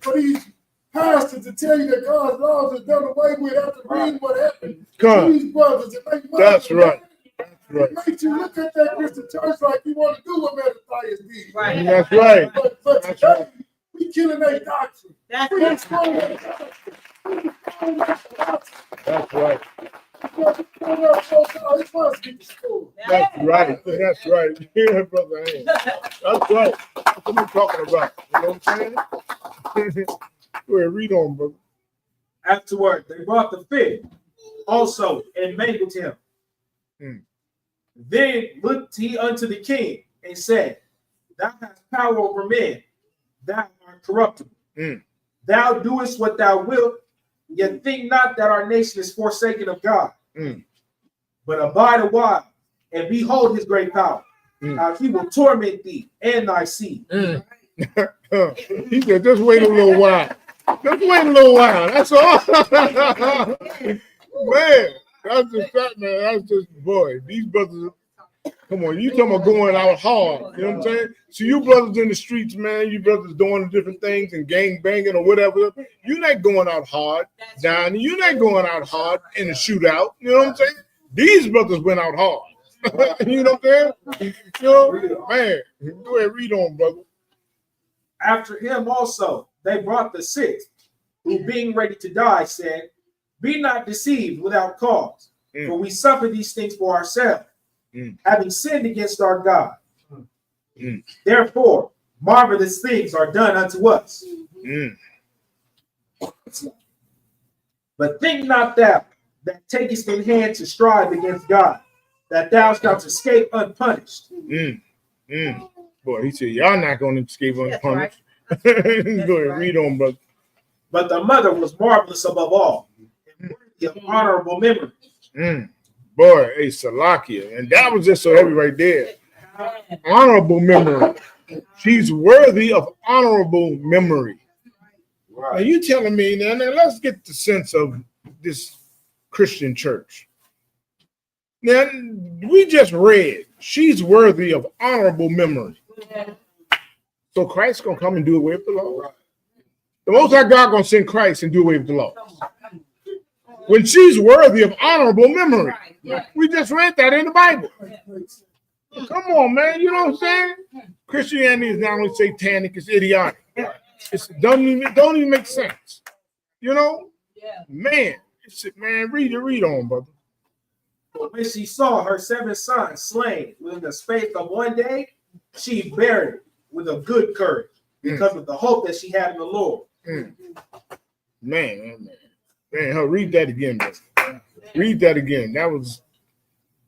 For these pastors to tell you that God's laws are done away with after reading what happened to these brothers and make money. That's right. It makes you look at that Christian church like you want to do what Mattathias did. That's right. But today, we killing their doctrine. That's right. That's right. Yeah, brother. That's right. That's what I'm talking about. You know what I'm saying? Go ahead, read on, brother. Afterward, they brought the fifth also and mangled him. Then looked he unto the king and said, thou hast power over men, thou art corruptible. Thou doest what thou wilt, yet think not that our nation is forsaken of God. But abide a while, and behold his great power. How he will torment thee and thy seed. He said, just wait a little while. That's all. Man, that's just man. That's just, boy, these brothers, come on, you talking about going out hard. You know what I'm saying? So you brothers in the streets, man, you brothers doing different things and gang banging or whatever. You're not going out hard, Donnie. You're not going out hard in a shootout. You know what I'm saying? These brothers went out hard. You know what I'm saying? You know, man, go ahead, read on, brother. After him also, they brought the sixth, who being ready to die said, be not deceived without cause, for we suffer these things for ourselves, having sinned against our God. Therefore, marvelous things are done unto us. But think not thou that takest in hand to strive against God, that thou shalt escape unpunished. Boy, he said, y'all not going to escape unpunished. Go ahead, read on, brother. But the mother was marvelous above all, and worthy of honorable memory. Boy, a Salakia. And that was just so heavy right there. Honorable memory. She's worthy of honorable memory. Now you telling me now let's get the sense of this Christian church. Now we just read she's worthy of honorable memory. So Christ's gonna come and do away with the law. The Most High God gonna send Christ and do away with the law. When she's worthy of honorable memory. We just read that in the Bible. Come on, man. You know what I'm saying? Christianity is not only satanic, it's idiotic. It don't even make sense. You know? Man, read on, brother. When she saw her 7 sons slain within the space of one day, she buried with a good courage because of the hope that she had in the Lord. Man, read that again, brother. Read that again. That was.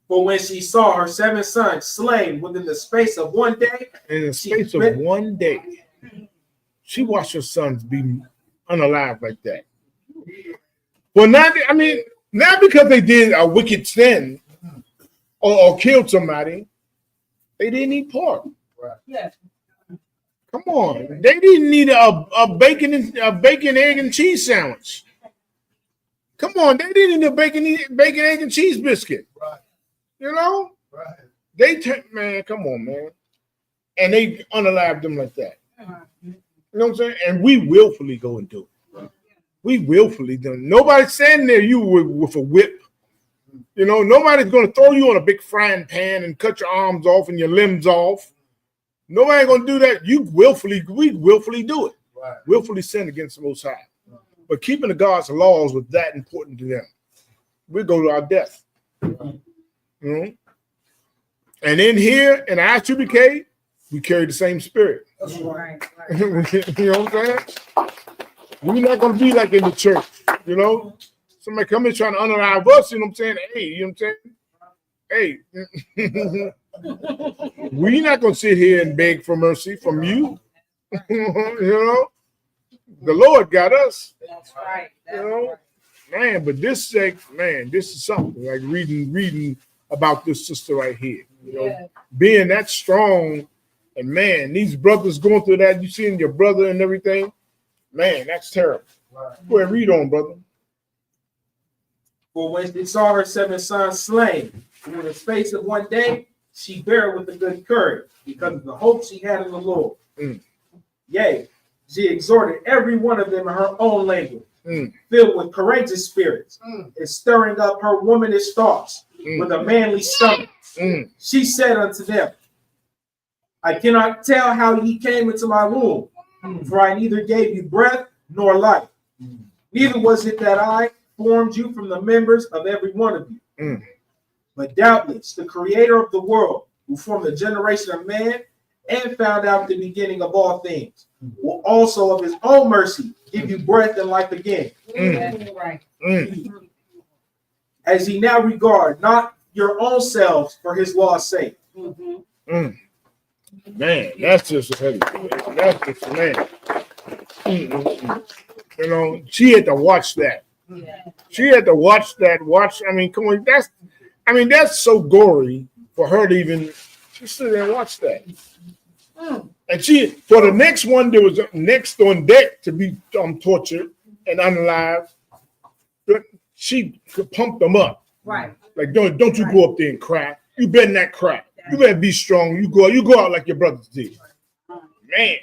For when she saw her 7 sons slain within the space of one day, in the space of one day, she watched her sons be unalive like that. Well, not because they did a wicked sin or killed somebody, they didn't eat pork. Come on, they didn't need a bacon, egg, and cheese sandwich. Come on, they didn't need a bacon, egg, and cheese biscuit. You know? Man, come on, man. And they unalived them like that. You know what I'm saying? And we willfully go and do it. We willfully do it. Nobody's standing there you with a whip. You know, nobody's going to throw you on a big frying pan and cut your arms off and your limbs off. Nobody's going to do that. We willfully do it. Willfully sin against the Most High. But keeping the God's laws was that important to them. We go to our death. You know? And in here, in Isupk, we carry the same spirit. You know what I'm saying? We're not going to be like in the church, you know? Somebody come in trying to unalive us, you know what I'm saying? Hey, you know what I'm saying? Hey, we're not going to sit here and beg for mercy from you. You know? The Lord got us. That's right. You know? Man, but this is something like reading about this sister right here. You know, being that strong, and man, these brothers going through that, you seeing your brother and everything, man, that's terrible. Go ahead, read on, brother. For when she saw her 7 sons slain in the space of one day, she bare with a good courage because of the hope she had in the Lord. Yea, she exhorted every one of them in her own language, filled with courageous spirits, and stirring up her womanish thoughts with a manly stomach. She said unto them, I cannot tell how ye came into my womb, for I neither gave you breath nor life. Neither was it that I formed you from the members of every one of you. But doubtless the creator of the world, who formed the generation of man and found out the beginning of all things, will also of his own mercy give you breath and life again. As ye now regard not your own selves for his law's sake. Man, that's just heavy. That's just man. You know, she had to watch that. She had to watch that. I mean, come on, that's so gory for her to even just sit there and watch that. And she, for the next one, there was next on deck to be tortured and unalive. She could pump them up. Right. Like, don't you go up there and cry. You better not cry. You better be strong. You go out like your brothers did. Man.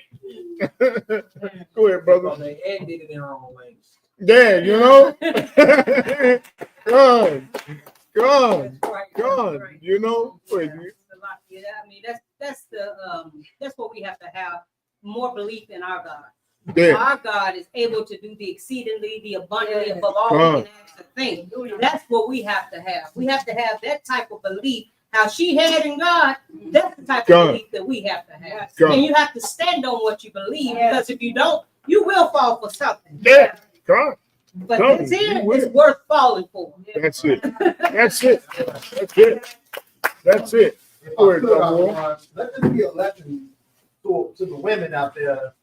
Go ahead, brother. They did it in their own language. Yeah, you know. God, you know. Yeah, I mean that's what we have to have more belief in our God. Yeah. Our God is able to do the exceedingly, the abundantly above all we can ask to think. That's what we have to have. We have to have that type of belief. How she had in God, that's the type of belief that we have to have. And you have to stand on what you believe, because if you don't, you will fall for something. Yeah, God. But this here is worth falling for. That's it. That's it. That's it. That's it. Let this be a lesson to the women out there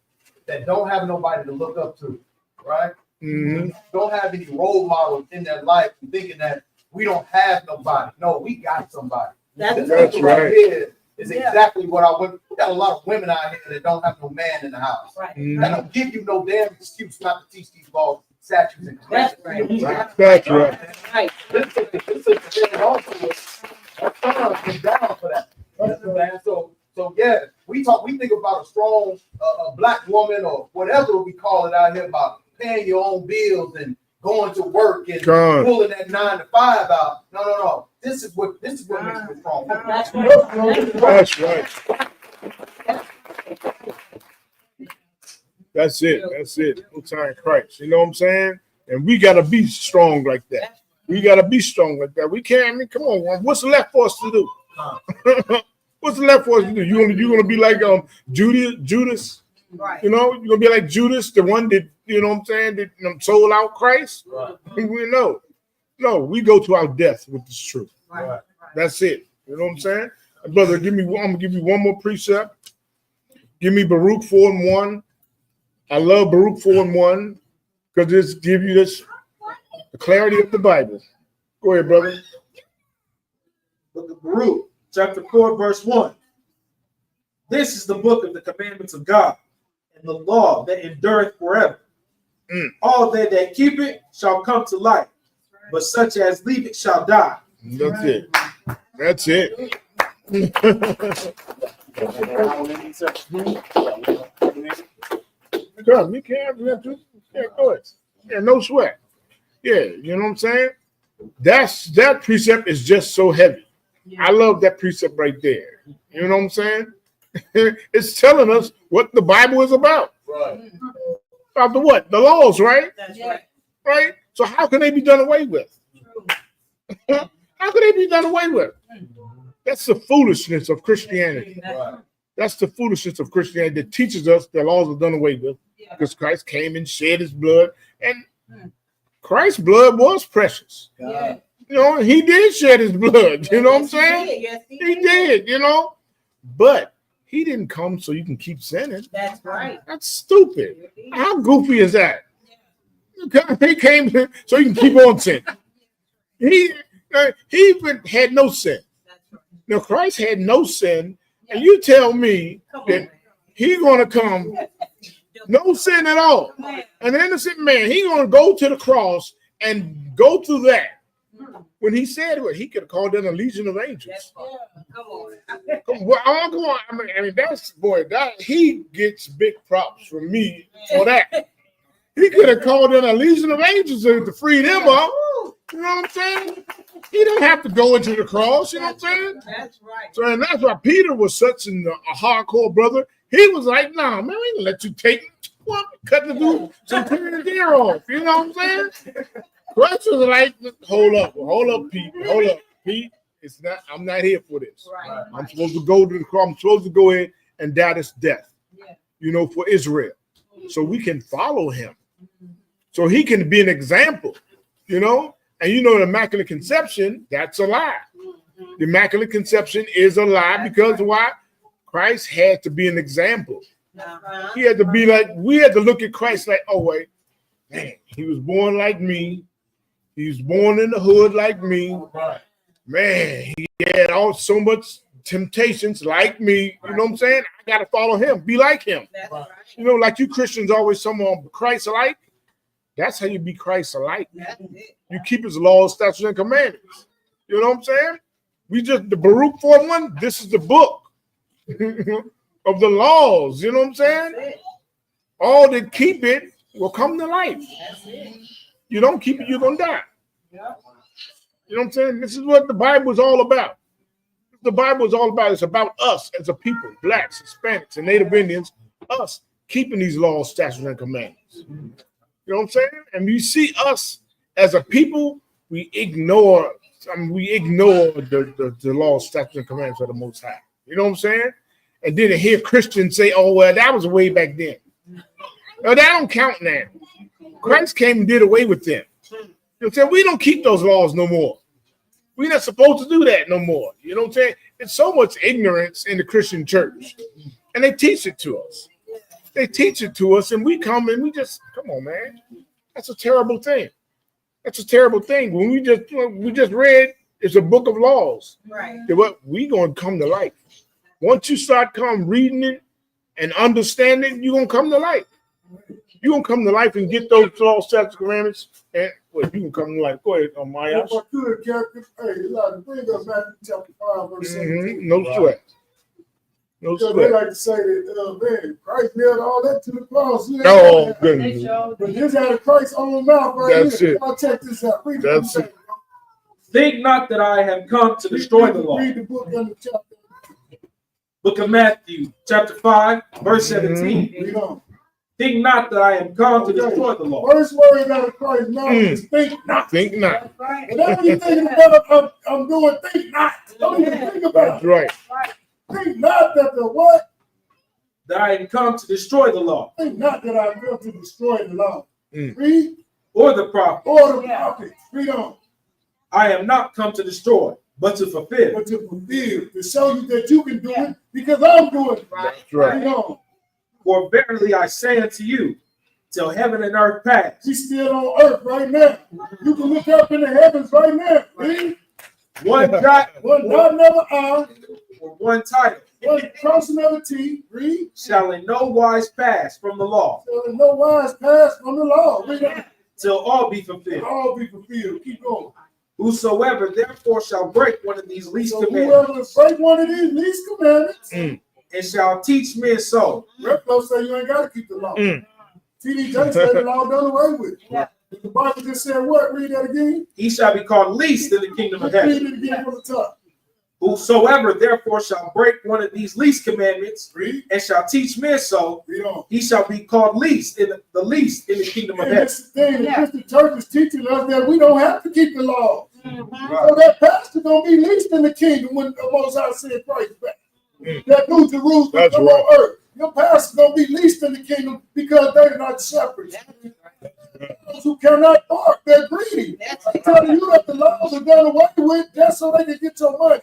that don't have nobody to look up to, right? Don't have any role models in their life, thinking that we don't have nobody. No, we got somebody. That's right. Here is exactly what I would. We got a lot of women out here that don't have no man in the house. Right. That don't give you no damn excuse not to teach these laws, statutes, and That's commandments. right. That's right. Right. Down for that. So yeah, we think about a strong black woman or whatever we call it out here about paying your own bills and going to work and pulling that 9 to 5 out. No. This is what makes you a strong woman. That's right. That's right. That's it. That's it. Full time Christ. You know what I'm saying? And we gotta be strong like that. We gotta be strong like that. We can't. I mean, come on. What's left for us to do? What's left for us to do? You gonna be like Judas? Right. You know, you're gonna be like Judas, the one that, you know what I'm saying, that sold out Christ. Right. We know. No, we go to our death with this truth. Right. That's it. You know what I'm saying? Brother, I'm gonna give you one more precept. Give me Baruch 4:1. I love Baruch 4:1 because this gives you the clarity of the Bible. Go ahead, brother. Book of Baruch, chapter 4, verse 1. This is the book of the commandments of God and the law that endureth forever. All they that keep it shall come to life, but such as leave it shall die. That's it. That's it. Come, you can't go ahead. Yeah, no sweat. Yeah, you know what I'm saying? That precept is just so heavy. I love that precept right there. You know what I'm saying? It's telling us what the Bible is about. Right. About the what? The laws, right? That's right. Right? So how can they be done away with? How can they be done away with? That's the foolishness of Christianity. Right. That's the foolishness of Christianity that teaches us that laws are done away with because Christ came and shed his blood. And Christ's blood was precious. Yeah. You know, he did shed his blood. You know what I'm saying? Yes, He did, you know. But he didn't come so you can keep sinning. That's right. That's stupid. How goofy is that? He came so you can keep on sinning. He even had no sin. Now Christ had no sin, and you tell me that he's gonna come no sin at all. An innocent man, he's gonna go to the cross and go through that. When he said what, he could have called in a legion of angels. Come on. Come on. I mean, that he gets big props from me for that. He could have called in a legion of angels to free them up. You know what I'm saying? He didn't have to go into the cross. You know what I'm saying? That's right. So, and that's why Peter was such a hardcore brother. He was like, "Nah, man, we ain't gonna let you take cut the dude some clear the deer off." You know what I'm saying? Christ was like, hold up, Pete. It's not. I'm not here for this. Right. I'm supposed to go to the cross. I'm supposed to go in and die this death. Yeah. You know, for Israel, so we can follow him, so he can be an example. You know, and you know the Immaculate Conception. That's a lie. The Immaculate Conception is a lie because why? Christ had to be an example. He had to be like. We had to look at Christ like, oh wait, man, he was born like me. He was born in the hood like me. Right. Man, he had so much temptations like me. You know what I'm saying? I got to follow him, be like him. That's right. You know, like you Christians always someone Christ-alike. That's how you be Christ-alike. That's it. You keep his laws, statutes, and commandments. You know what I'm saying? The Baruch 4:1, this is the book of the laws. You know what I'm saying? That's it. All that keep it will come to life. That's it. You don't keep it, you're going to die. Yeah. You know what I'm saying? This is what the Bible is all about. The Bible is all about. It's about us as a people, blacks, Hispanics, and Native Indians, us keeping these laws, statutes, and commandments. You know what I'm saying? And we see us as a people, we ignore the laws, statutes, and commandments of the Most High. You know what I'm saying? And then to hear Christians say, oh, well, that was way back then. No, that don't count now. Christ came and did away with them. You know what I'm saying? We don't keep those laws no more. We're not supposed to do that no more. You know what I'm saying? There's so much ignorance in the Christian church. And they teach it to us. They teach it to us, and we come and we just, come on, man. That's a terrible thing. That's a terrible thing. When we just read, it's a book of laws. Right. That what we going to come to life. Once you start reading it and understanding, you're gonna come to life. You're gonna come to life and get those laws, statutes, commandments, and well, you can come to life. Go ahead, Maya. If I could, Captain, hey, bring us Matthew chapter 5, verse 17. No sweat. No Because sweat. they like to say that, man, Christ nailed all that to the cross. Oh, goodness. But this out of Christ's own mouth right That's here. it. Y'all check this out. Read That's it. Think not that I have come to destroy the law. Read the book and the chapter. Book of Matthew, chapter 5, verse 17. Read on. Think not that I am come to destroy the law. First word out of Christ's mouth is think not. Think not. Whatever you're thinking about, I'm doing, think not. Don't even think about That's it. right. Think not that the what? That I am come to destroy the law. Think not that I'm going to destroy the law. Mm. Read. Or the prophet. Or the prophet. Read on. I am not come to destroy, but to fulfill. But to fulfill, to show you that you can do it because I'm doing it. That's right. Read on. For verily I say unto you, till heaven and earth pass. He's still on earth right now. You can look up in the heavens right now. Read. One dot, One dot, never I. or one title One crossing of the T. Read. shall in no wise pass from the law, So there's no wise pass from the law. Read on. till all be fulfilled. All be fulfilled. Keep going. Whosoever therefore shall break one of these least So commandments, whoever break one of these least commandments, and shall teach men so, Replo say you ain't got to keep the law. Mm. TD Jakes said the law done away with. Yeah. The Bible just said what? Read that again. he shall be called least in the kingdom of Read heaven. it again from the top. Whosoever therefore shall break one of these least commandments, Read. and shall teach men so, Read on. he shall be called least in the least in the kingdom of And heaven. this is the thing, the Yeah. Christian church is teaching us that we don't have to keep the law. Mhm. So that pastor gonna be least in the kingdom when the Most High send Christ back. That New Jerusalem That's come right. on earth. Your pastor gonna be least in the kingdom because they're not shepherds. Those who cannot bark, they're greedy. I'm telling you that the laws are done away with just so they can get your money,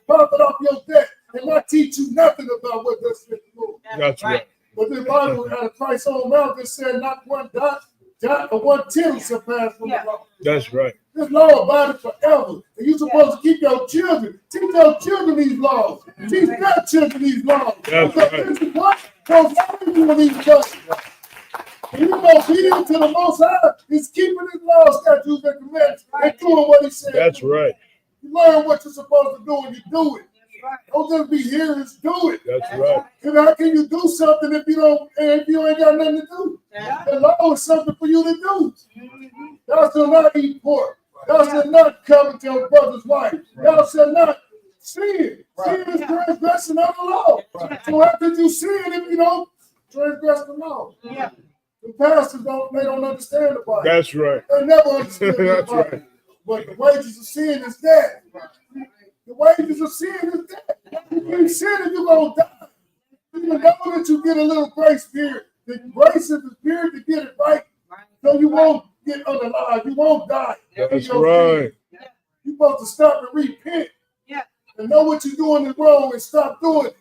profit off your debt, and not teach you nothing about what thus saith the Lord. That's right. But the Bible out of Christ's own mouth it said not one dot or 1/10 shall pass from the law. That's right. This law abided forever. And you're supposed to keep your children. Teach your children these laws. Teach their children these laws. That's Because right. this is what goes on in these judgments. And you know, obedient to the Most High is keeping his laws, statutes, and commandments and doing what he said. That's right. You learn what you're supposed to do and you do it. Don't just be hearers, do it. That's right. And how can you do something if you ain't got nothing to do? The law is something for you to do. Thou shalt not eat pork. Thou shalt not covet your brother's wife. Thou shalt not sin. Sin is transgression of the law. So how could you sin if you don't transgress the law? Yeah. The pastors don't understand the Bible. That's right. They never understand the That's Bible. right. But the wages of sin is death. The wages of sin is death. If you sin, you're going to die. Even though that you get a little grace period, the grace is the period to get it right. So you won't get unalive. You won't die. That's right. You're supposed to stop and repent. Yeah. And know what you're doing is wrong and stop doing it.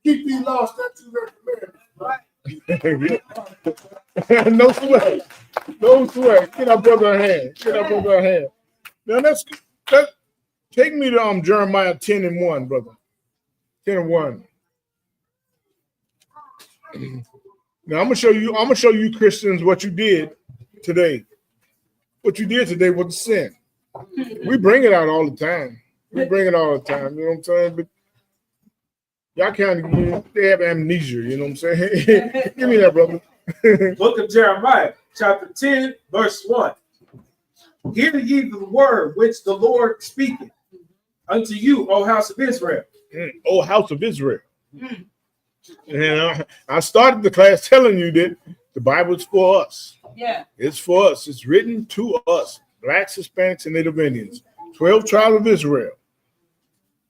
Keep these laws, statutes, and commandments. No sweat. No sweat. Get our brother a hand. Get our brother a hand. Now that take me to Jeremiah 10:1, brother. 10:1. Now I'm gonna show you Christians what you did today. What you did today was sin. We bring it out all the time. We bring it all the time. You know what I'm saying? But y'all kind of they have amnesia. You know what I'm saying? Give me that, brother. Book of Jeremiah, chapter 10, verse 1. Hear ye the word which the Lord speaketh unto you, O house of Israel. O house of Israel. And I started the class telling you that the Bible is for us. Yeah. It's for us. It's written to us, blacks, Hispanics, and Native Indians. 12 tribes of Israel.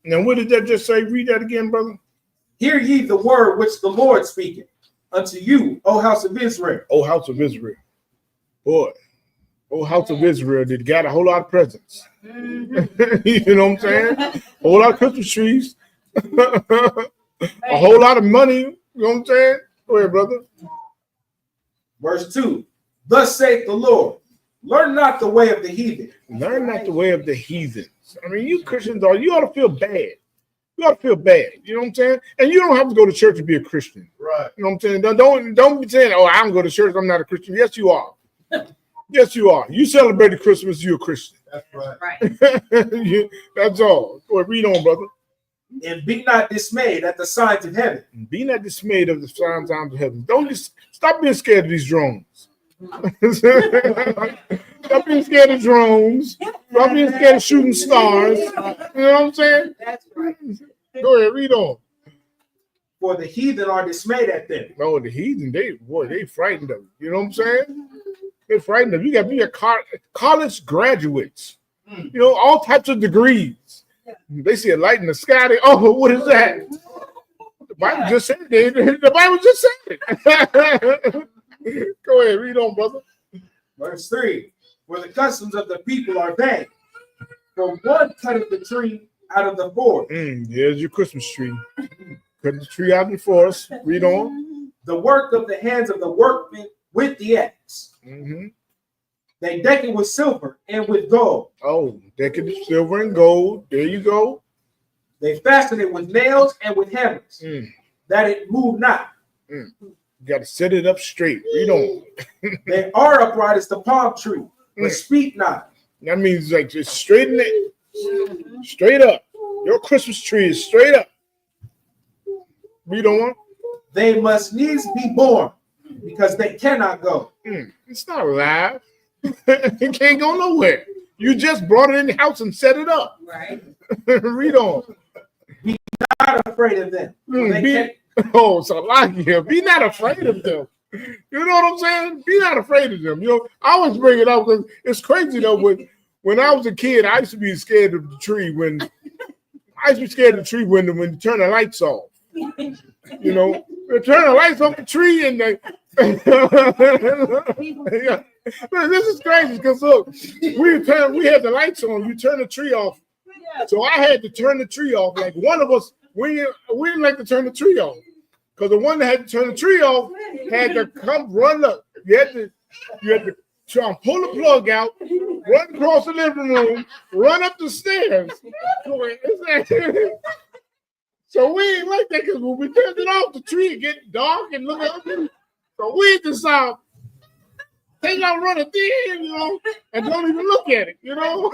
Now, what did that just say? Read that again, brother. Hear ye the word which the Lord speaketh unto you, O house of Israel. O house of Israel. Boy, O house of Israel did got a whole lot of presents. You know what I'm saying? A whole lot of Christmas trees. A whole lot of money. You know what I'm saying? Go ahead, brother. Verse 2. Thus saith the Lord, learn not the way of the heathen. Learn not the way of the heathens. I mean, you Christians you ought to feel bad. You ought to feel bad. You know what I'm saying? And you don't have to go to church to be a Christian. Right. You know what I'm saying? Don't be saying, oh, I don't go to church, I'm not a Christian. Yes, you are. Yes, you are. You celebrate Christmas, you're a Christian. That's right. Right. That's all. Go ahead, read on, brother. And be not dismayed at the signs of heaven. Be not dismayed of the signs of heaven. Don't just stop being scared of these drones. Stop being scared of drones. Stop being scared of shooting stars. You know what I'm saying? That's right. Go ahead, read on. For the heathen are dismayed at them. No, the heathen, they frightened them. You know what I'm saying? They're frightened them. You got college graduates. You know, all types of degrees. They see a light in the sky. They, oh, what is that? The Bible just said it. The Bible just said it. Go ahead, read on, brother. Verse 3. For the customs of the people are vain. For one cutteth the tree out of the forest. There's your Christmas tree. Cut the tree out of the forest. Read on. The work of the hands of the workmen with the axe. They deck it with silver and with gold. Oh, deck it with silver and gold. There you go. They fasten it with nails and with hammers, that it move not. You got to set it up straight. Read on. They are upright as the palm tree, but speak not. That means like just straighten it. Straight up. Your Christmas tree is straight up. Read on. They must needs be born, because they cannot go. It's not alive. It can't go nowhere. You just brought it in the house and set it up. Right. Read on. Be not afraid of them. It's a lot here. Be not afraid of them. You know what I'm saying? Be not afraid of them. You know, I always bring it up because it's crazy though. When I was a kid, I used to be scared of the tree when you turn the lights off. You know, they turn the lights off the tree and they. This is crazy because look, we had the lights on. You turn the tree off, so I had to turn the tree off. Like one of us, we didn't like to turn the tree off because the one that had to turn the tree off had to come run up. You had to try and pull the plug out, run across the living room, run up the stairs. So we ain't like that because when we turned it off, the tree would get dark and look ugly. So we just take out, run it in, you know, and don't even look at it, you know.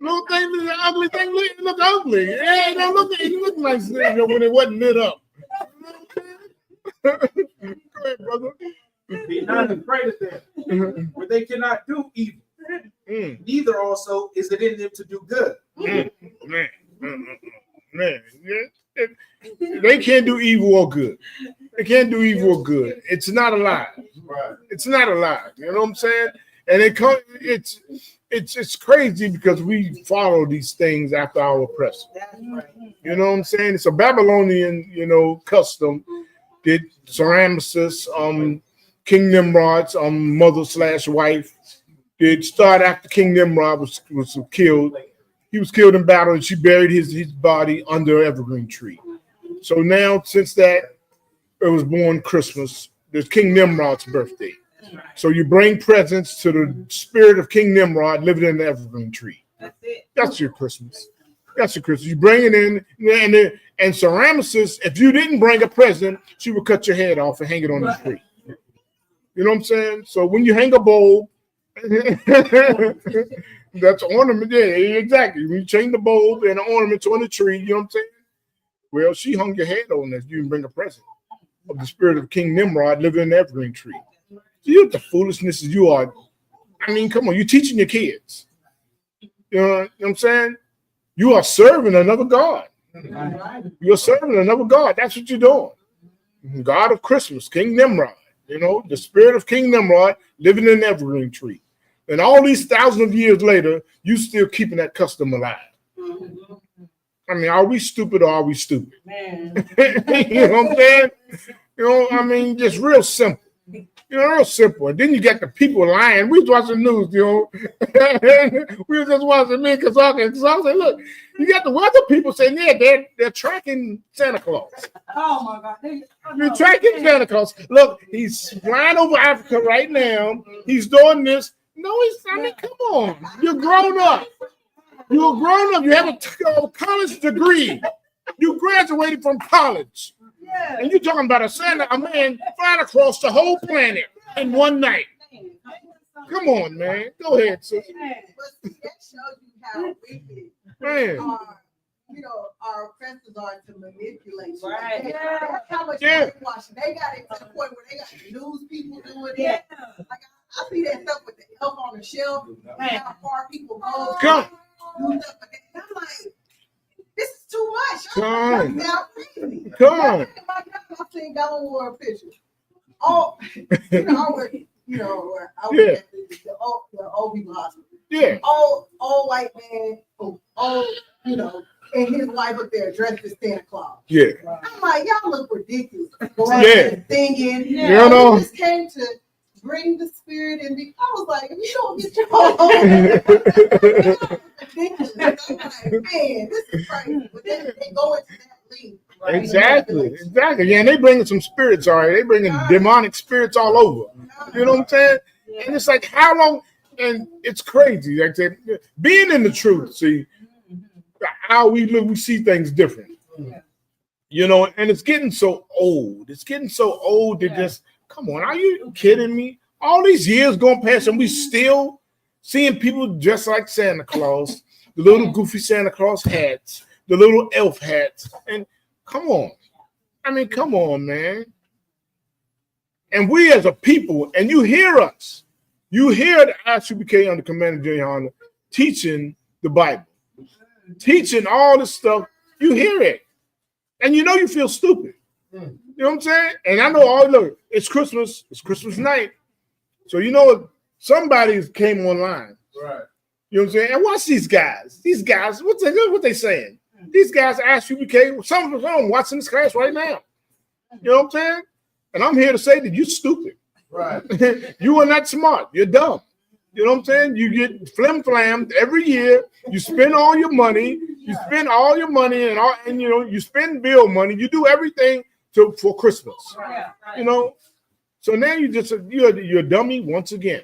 Little thing, the ugly thing look ugly. Yeah, it look nice, you know, when it wasn't lit up. Go ahead, brother. Be not afraid of them, for they cannot do evil. Neither also is it in them to do good. Man, they can't do evil or good. They can't do evil or good. It's not alive. Right. It's not alive. You know what I'm saying? And it's crazy because we follow these things after our oppressor. You know what I'm saying? It's a Babylonian, you know, custom. Did Ceramicus, King Nimrod's mother/wife, did start after King Nimrod was killed. He was killed in battle, and she buried his body under an evergreen tree. So now, since that, it was born Christmas. There's King Nimrod's birthday. So you bring presents to the spirit of King Nimrod living in the evergreen tree. That's it. That's your Christmas. That's your Christmas. You bring it in, and Ceramicus, if you didn't bring a present, she would cut your head off and hang it on the tree. You know what I'm saying? So when you hang a bowl, that's ornament. Yeah, exactly. When you change the bulb and the ornaments on the tree, you know what I'm saying? Well, she hung your head on this. You didn't bring a present of the spirit of King Nimrod living in the evergreen tree. You know what the foolishness you are. I mean, come on, you're teaching your kids. You know what I'm saying? You are serving another God. You're serving another God. That's what you're doing. God of Christmas, King Nimrod. You know, the spirit of King Nimrod living in an evergreen tree. And all these thousands of years later, you still keeping that custom alive. I mean, are we stupid or are we stupid? You know what I'm saying? You know, I mean, just real simple. You know, real simple. And then you got the people lying. We was watching the news, you know. We was just watching me because I said, look, you got the weather people saying, yeah, they're tracking Santa Claus. Oh my God. You're tracking Santa Claus. Look, he's flying over Africa right now. He's doing this. No, he's not. I mean, come on. You're grown up. You're grown up. You have a college degree. You graduated from college. Yeah. And you're talking about a man flying across the whole planet in one night. Come on, man. Go ahead, sis. But see, that shows you how wicked Man. Our oppressors are to manipulate you. Right. That's how much Yeah. brainwashing. They got it to the point where they got the news people doing it. Like I see that stuff with the elf on the shelf, how far people go. Come. Do stuff like that. And I'm like, this is too much. Come. Crazy. Come. I've seen Gallo War pictures. Oh, I work, I work at the old people hospital. Yeah. Old white man, and his wife up there dressed as Santa Claus. Yeah. I'm like, y'all look ridiculous. Yeah. Singing. You know. We just came to bring the spirit and I was like, if you don't get your own ridiculous. I'm like, man, this is crazy. But then they go into that league. Right? Exactly. Yeah, and they bringing some spirits, all right. They bringing demonic spirits all over. You know what I'm saying? And it's like, how long? And it's crazy. Like being in the truth, see, how we live, we see things different. You know, and it's getting so old. It's getting so old that just, come on, are you kidding me? All these years going past and we still seeing people dressed like Santa Claus, the little goofy Santa Claus hats, the little elf hats. And come on. I mean, come on, man. And we as a people, and you hear us, you hear the Isupk under Commander J. Honda teaching the Bible, teaching all this stuff. You hear it. And you know you feel stupid. You know what I'm saying? And I know, look, it's Christmas night. So you know somebody came online. Right. You know what I'm saying? And watch these guys. These guys, what they saying? These guys Isupk, some of them watching this class right now. You know what I'm saying? And I'm here to say that you're stupid. Right. You are not smart. You're dumb. You know what I'm saying? You get flim-flammed every year. You spend all your money. You spend all your money and you spend bill money. You do everything for Christmas. You know? So now you're a dummy once again.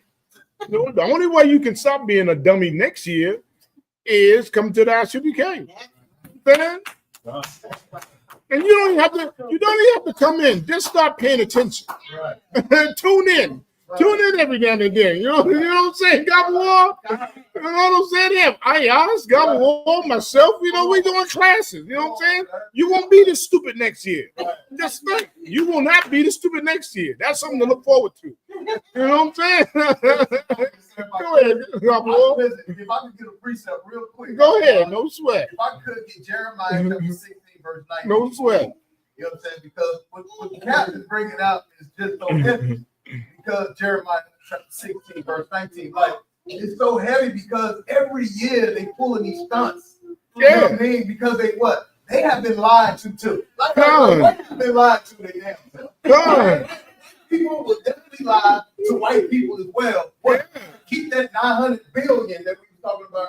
You know, the only way you can stop being a dummy next year is come to the Isupk. And you don't even have to come in. Just start paying attention. Right. Tune in. Right. Tune in every now and then. You know what I'm saying? Gobble War. You know what I'm saying? I asked Gobble War, myself, we doing classes. You know what I'm saying? You won't be this stupid next year. Just think, you will not be this stupid next year. That's something to look forward to. You know what I'm saying? Go ahead, Gobble War. If I could get a precept real quick. Go ahead, no sweat. If I could get Jeremiah chapter 16, verse 19. No sweat. You know what I'm saying? Because what the captain bringing out is just so heavy. Because Jeremiah chapter 16, verse 19, like it's so heavy because every year they pulling these stunts. You know what I mean? Because they have been lied to too. Like what have been lied to they damn. People will definitely lie to white people as well. Keep that 900 billion that we were talking about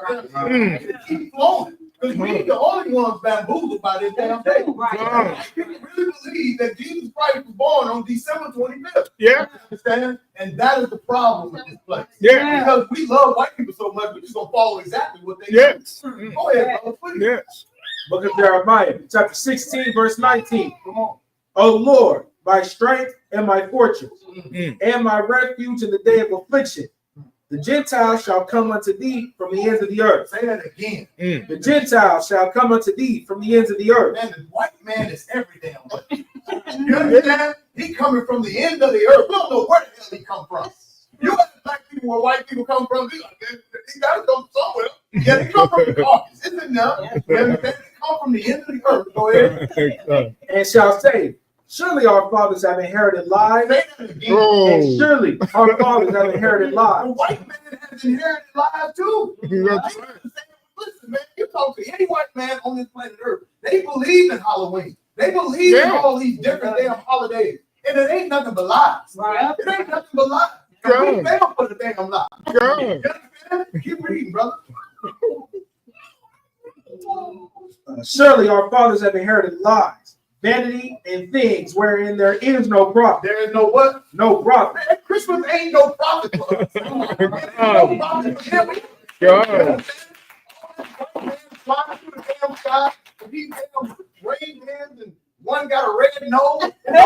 earlier. Keep flowing. Because we ain't the only ones bamboozled by this damn day. People really believe that Jesus Christ was born on December 25th. Yeah. Understand? And that is the problem with this place. Yeah. Because we love white people so much, we're just going to follow exactly what they do. Go ahead, brother, please. Yes. Book of Jeremiah, chapter 16, verse 19. Come on. O Lord, my strength and my fortress, and my refuge in the day of affliction. The Gentiles shall come unto thee from the ends of the earth. Say that again. The Gentiles shall come unto thee from the ends of the earth. Man, the white man is every damn way. You understand? He coming from the end of the earth. We don't know where the hell he come from. You ask black people where white people come from, he got to come somewhere. Yeah, they come from the Caucasus. Isn't it now? They come from the end of the earth. Go ahead. And shall say, surely our fathers have inherited lies, and surely our fathers have inherited lies. The white man has inherited lies too. Listen, man, you talk to any white man on this planet Earth, they believe in Halloween. They believe in all these different damn holidays. And it ain't nothing but lies. Right. It ain't nothing but lies. God. We fell for the damn lie. God. You understand? Keep reading, brother. Surely our fathers have inherited lies, vanity, and things wherein there is no profit. There is no what? No profit. Man, Christmas ain't no profit for us. No profit for him. God. Flying through the damn sky, and these damn rain hands, and one got a red nose. It's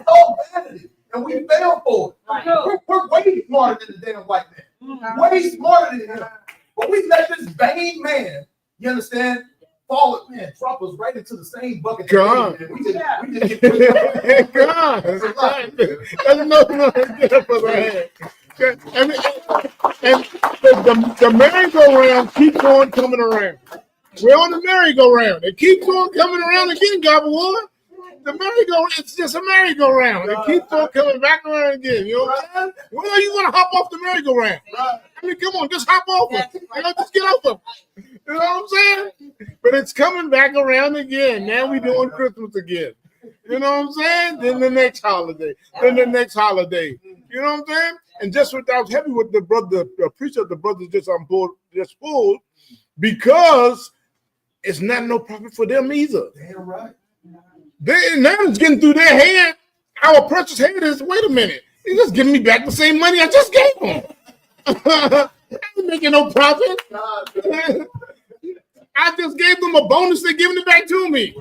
all vanity, and we fell for it. We're way smarter than the damn white man. Way smarter than him. But we let this vain man, you understand, fall, man, drop us right into the same bucket. God. We just get God. That's nothing get up for that. And the merry-go-round keeps on coming around. We're on the merry-go-round. It keeps on coming around again, Gobble. The merry-go-round, it's just a merry-go-round. It keeps on coming back around again. You know what I'm saying? When are you going to hop off the merry-go-round? I mean, come on, just hop off it. You know, just get off it. You know what I'm saying? But it's coming back around again. Now we're doing Christmas again. You know what I'm saying? Then the next holiday. Then the next holiday. You know what I'm saying? And just what I was happy with the brother, the preacher, the brothers just on board, just full, because it's not no profit for them either. damn right. They now it's getting through their head. Our precious head is, wait a minute, he's just giving me back the same money I just gave him. I ain't making no profit. I just gave them a bonus, they're giving it back to me.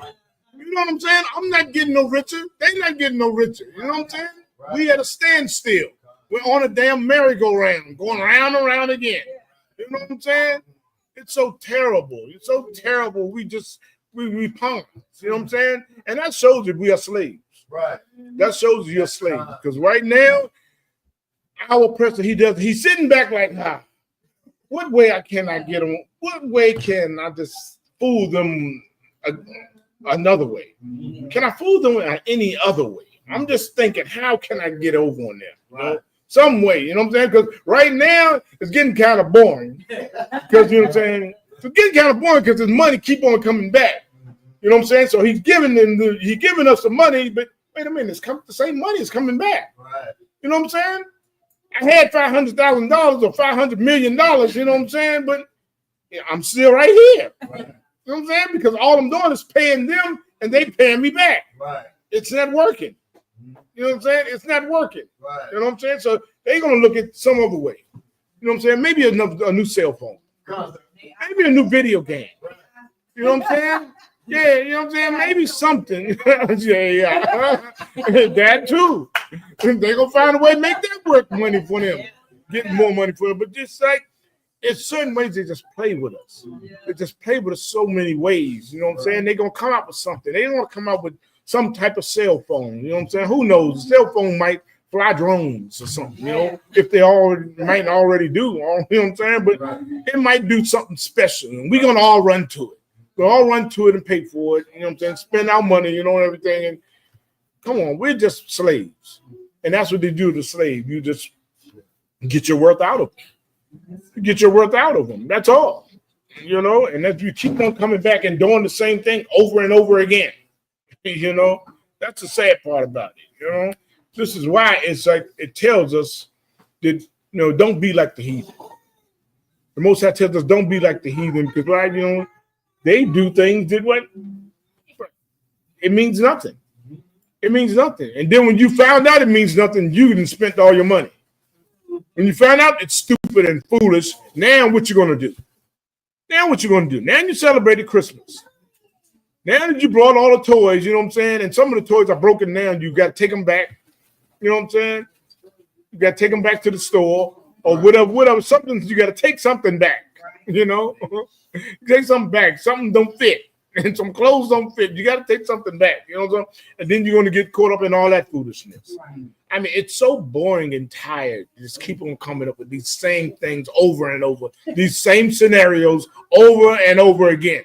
You know what I'm saying? I'm not getting no richer. They're not getting no richer. You know what I'm saying? We at a standstill. We're on a damn merry-go-round, going round and round again. You know what I'm saying? It's so terrible. It's so terrible. We pawns. You know what I'm saying? And that shows that we are slaves. Right. That shows you're a slave. Because right now, our president, he's sitting back like, what way can I get them? What way can I just fool them another way? Can I fool them any other way? I'm just thinking, how can I get over on them? You know? Some way, you know what I'm saying? Because right now, it's getting kind of boring. Because, you know what I'm saying? It's getting kind of boring because his money keep on coming back. You know what I'm saying? So he's giving us the money, but wait a minute, the same money is coming back. Right. You know what I'm saying? I had $500,000 or $500 million, you know what I'm saying? But I'm still right here. Right. You know what I'm saying? Because all I'm doing is paying them and they paying me back. Right. It's not working. You know what I'm saying? It's not working. Right. You know what I'm saying? So they're going to look at some other way. You know what I'm saying? Maybe a new cell phone. Maybe a new video game. You know what I'm saying? Yeah, you know what I'm saying? Maybe something. yeah. That too. They're going to find a way to make that work money for them. Get more money for them. But just like, it's certain ways they just play with us. They just play with us so many ways. You know what I'm saying? They're going to come out with something. They don't want to come out with some type of cell phone. You know what I'm saying? Who knows? The cell phone might fly drones or something, you know, if they might already do. You know what I'm saying? But it might do something special. And we're going to all run to it. We'll all run to it and pay for it. You know what I'm saying? Spend our money, you know, and everything. And come on, we're just slaves. And that's what they do to slaves. You just get your worth out of them. You get your worth out of them. That's all. You know, and if you keep on coming back and doing the same thing over and over again, you know, that's the sad part about it. You know, this is why it's like it tells us that, you know, don't be like the heathen. The Most High tells us don't be like the heathen because, like, you know, they do things that what it means nothing. It means nothing. And then when you found out it means nothing, you done spent all your money. When you found out it's stupid and foolish, now what you gonna do? Now what you gonna do? Now you celebrated Christmas. Now that you brought all the toys, you know what I'm saying? And some of the toys are broken down. You got to take them back. You know what I'm saying? You got to take them back to the store or whatever. Something, you got to take something back, you know? Take something back. Something don't fit. And some clothes don't fit. You got to take something back, you know what I'm saying? And then you're going to get caught up in all that foolishness. I mean, it's so boring and tired. You just keep on coming up with these same things over and over, these same scenarios over and over again.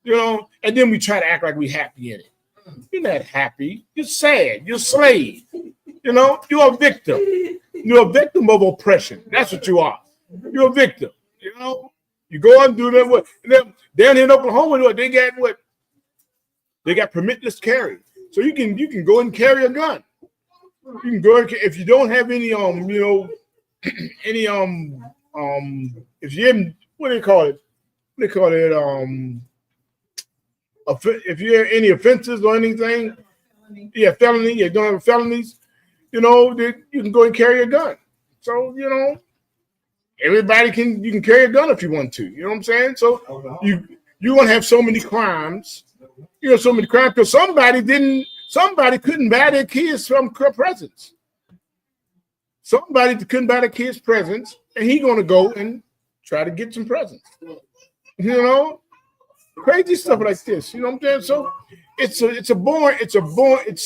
You know, and then we try to act like we're happy in it. You're not happy. You're sad. You're a slave. You know, you're a victim. You're a victim of oppression. That's what you are. You're a victim. You know, you go and do that. What down in Oklahoma, they got what? They got permitless carry. So you can go and carry a gun. You can go if you don't have any any if you haven't, what do they call it? They call it if you have any offenses or anything, felony. You don't have felonies, you can go and carry a gun. So everybody you can carry a gun if you want to. You know what I'm saying? So you won't have so many crimes. So many crimes because somebody couldn't buy their kids some presents. Somebody couldn't buy their kids presents, and he gonna go and try to get some presents. Crazy stuff like this. You know what I'm saying? So it's so boring. It's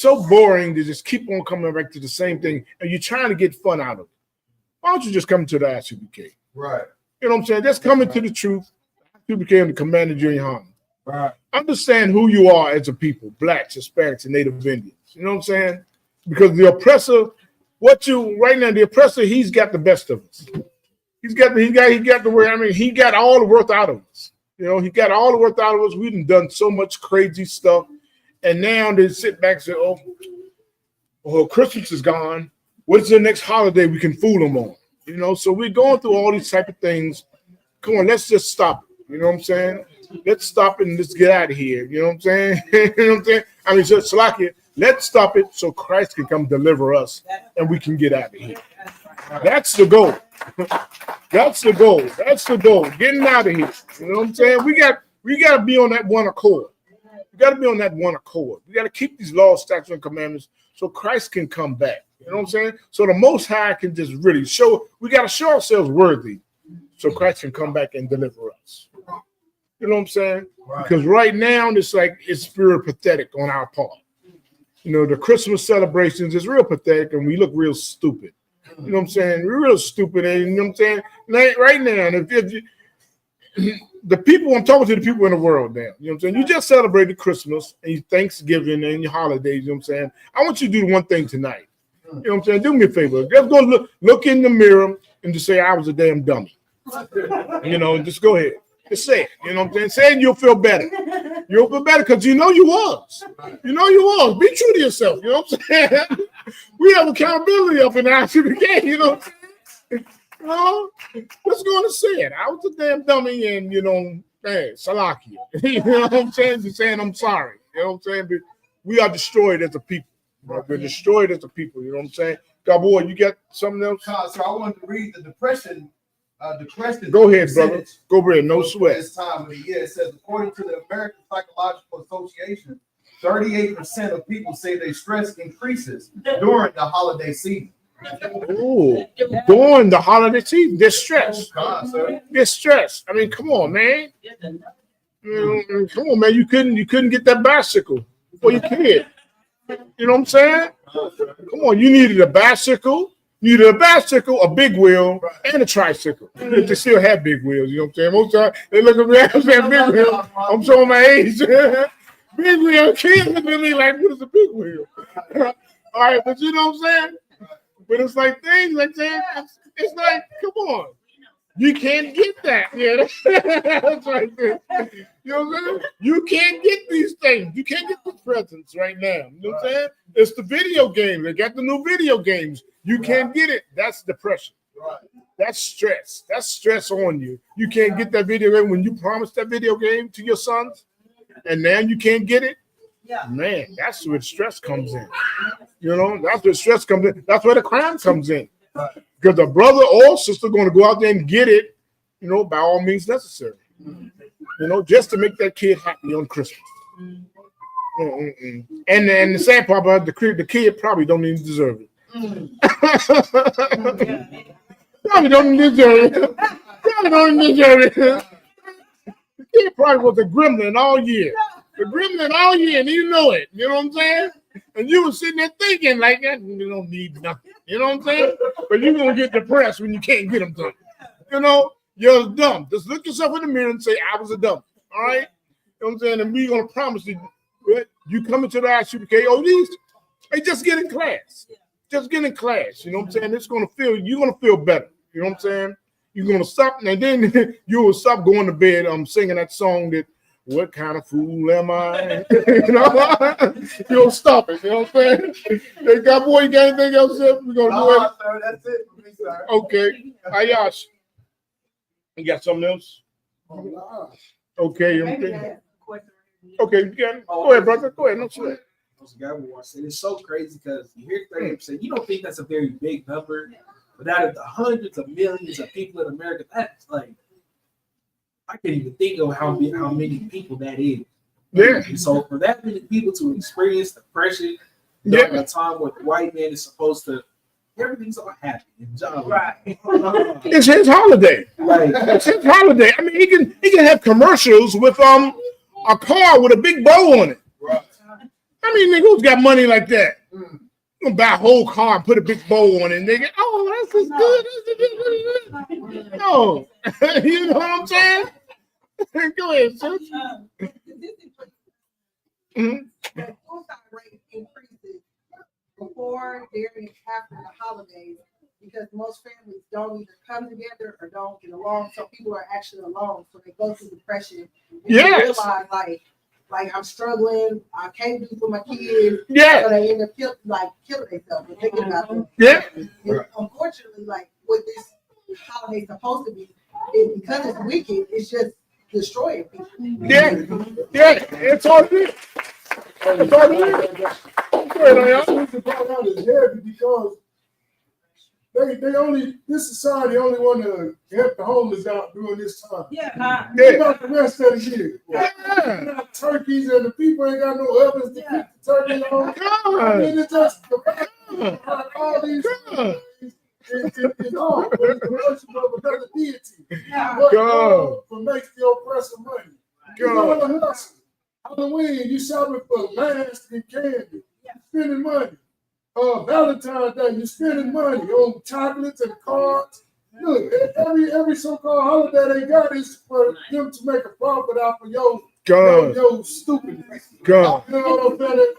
so boring to just keep on coming back to the same thing, and you're trying to get fun out of it. Why don't you just come to the Isupk? Right. You know what I'm saying? Just come into the truth. Isupk and the Commander Junior Harmon. Right. Understand who you are as a people, blacks, Hispanics, and Native Indians. You know what I'm saying? Because the oppressor, the oppressor, he's got the best of us. He got the way. I mean, he got all the worth out of us. He got all the worth out of us. We've done so much crazy stuff, and now they sit back and say, "Oh, Christmas is gone. What's the next holiday we can fool them on?" So we're going through all these type of things. Come on, let's just stop it. You know what I'm saying? Let's stop it and let's get out of here. You know what I'm saying? You know what I'm saying? I mean, so Salakia, let's stop it so Christ can come deliver us and we can get out of here. That's the goal. That's the goal. That's the goal. Getting out of here. You know what I'm saying? We got to be on that one accord. We got to be on that one accord. We got to keep these laws, statutes, and commandments so Christ can come back. You know what I'm saying? So the Most High can just really we got to show ourselves worthy so Christ can come back and deliver us. You know what I'm saying? Right. Because right now it's very pathetic on our part. The Christmas celebrations is real pathetic and we look real stupid. You know what I'm saying? We're real stupid. And you know what I'm saying? Right now, the people, I'm talking to the people in the world now. You know what I'm saying? You just celebrated Christmas and your Thanksgiving and your holidays. You know what I'm saying? I want you to do one thing tonight. You know what I'm saying? Do me a favor. Just go look in the mirror and just say, I was a damn dummy. Just go ahead. Just say it. You know what I'm saying? Say it and you'll feel better. You'll feel better because you was. You was. Be true to yourself. You know what I'm saying? We have accountability up in the Isupk. You know what I'm saying? Just going to say it. I was a damn dummy and, hey, Salakia. You know what I'm saying? Just saying I'm sorry. You know what I'm saying? But we are destroyed as a people. We're destroyed as a people. You know what I'm saying? God, boy, you got something else? So I wanted to read the depression. Go ahead, brother. Go ahead. No sweat. This time of the year, it says, according to the American Psychological Association, 38% of people say their stress increases during the holiday season. Oh, during the holiday season, they're stressed. They're stressed. I mean, come on, man. Come on, man. You couldn't get that bicycle for your kid. You know what I'm saying? Come on, you needed a bicycle. You need a bicycle, a big wheel, and a tricycle. They still have big wheels, you know what I'm saying? Most times they look at me and say big wheel. I'm showing my age. Big wheel, kids look at me like, what is a big wheel? All right, but you know what I'm saying? But it's like things like that. It's like, come on. You can't get that. Yeah, that's right. You know what I'm saying? You can't get these things. You can't get the presents right now. You know what I'm saying? It's the video game. They got the new video games. You can't get it. That's depression. Right. That's stress. That's stress on you. You can't get that video game when you promised that video game to your sons, and now you can't get it. Yeah. Man, that's where stress comes in. That's where stress comes in. That's where the crime comes in. Because the brother or sister going to go out there and get it, by all means necessary. Just to make that kid happy on Christmas. And the sad part about the kid probably don't even deserve it. Probably don't deserve it. Probably don't deserve it. The kid probably was a gremlin all year. The gremlin all year, and you know it. You know what I'm saying? And you were sitting there thinking like that, you don't need nothing. You know what I'm saying? But you're going to get depressed when you can't get them done. You're dumb. Just look yourself in the mirror and say, I was a dumb. All right? You know what I'm saying? And we're going to promise you come into the Isupk, hey, just get in class. Just get in class. You know what I'm saying? You're going to feel better. You know what I'm saying? You're going to stop, and then you will stop going to bed singing that song that what kind of fool am I? You know, you don't stop it. You know what I'm saying? Hey, God, boy, you got anything else? We're gonna do it. Sir, that's it for me, sir. Okay, Ayash, you got something else? Okay, okay, you got it. Go ahead, brother. Go ahead. No sweat. It's so crazy because you hear 30%. You don't think that's a very big number, but out of the hundreds of millions of people in America, that's like I can't even think of how many people that is. Yeah. And so for that many people to experience depression during a time where the white man is supposed to, everything's all happy and jolly. Right. It's his holiday. It's his holiday. I mean, he can have commercials with a car with a big bow on it. Right. I mean, nigga, who's got money like that? You gonna buy a whole car and put a big bow on it, nigga. Oh, that's good. No. You know what I'm saying? Go ahead, sis. The suicide rate increases before, during, and after the holidays because most families don't either come together or don't get along. So people are actually alone, so they go through depression. And they realize like I'm struggling, I can't do for my kids. So they end up killing themselves and thinking about them. And unfortunately, like what this holiday is supposed to be, because it's wicked, it's just destroying people. It's all good. It's all good. The problem is heavy because they only, this society only want to help the homeless out during this time. What about the rest of the year? Not turkeys and the people ain't got no ovens to keep the turkey on. I mean, it's just all these things. It's all the worship of another deity. For makes the oppressor money. It's all a hustle. Halloween, you shopping for masks and candy, spending money. Valentine's Day, you're spending money on chocolates and cards. Look, every so-called holiday they got is for them to make a profit off of your stupidness. You know what I'm saying?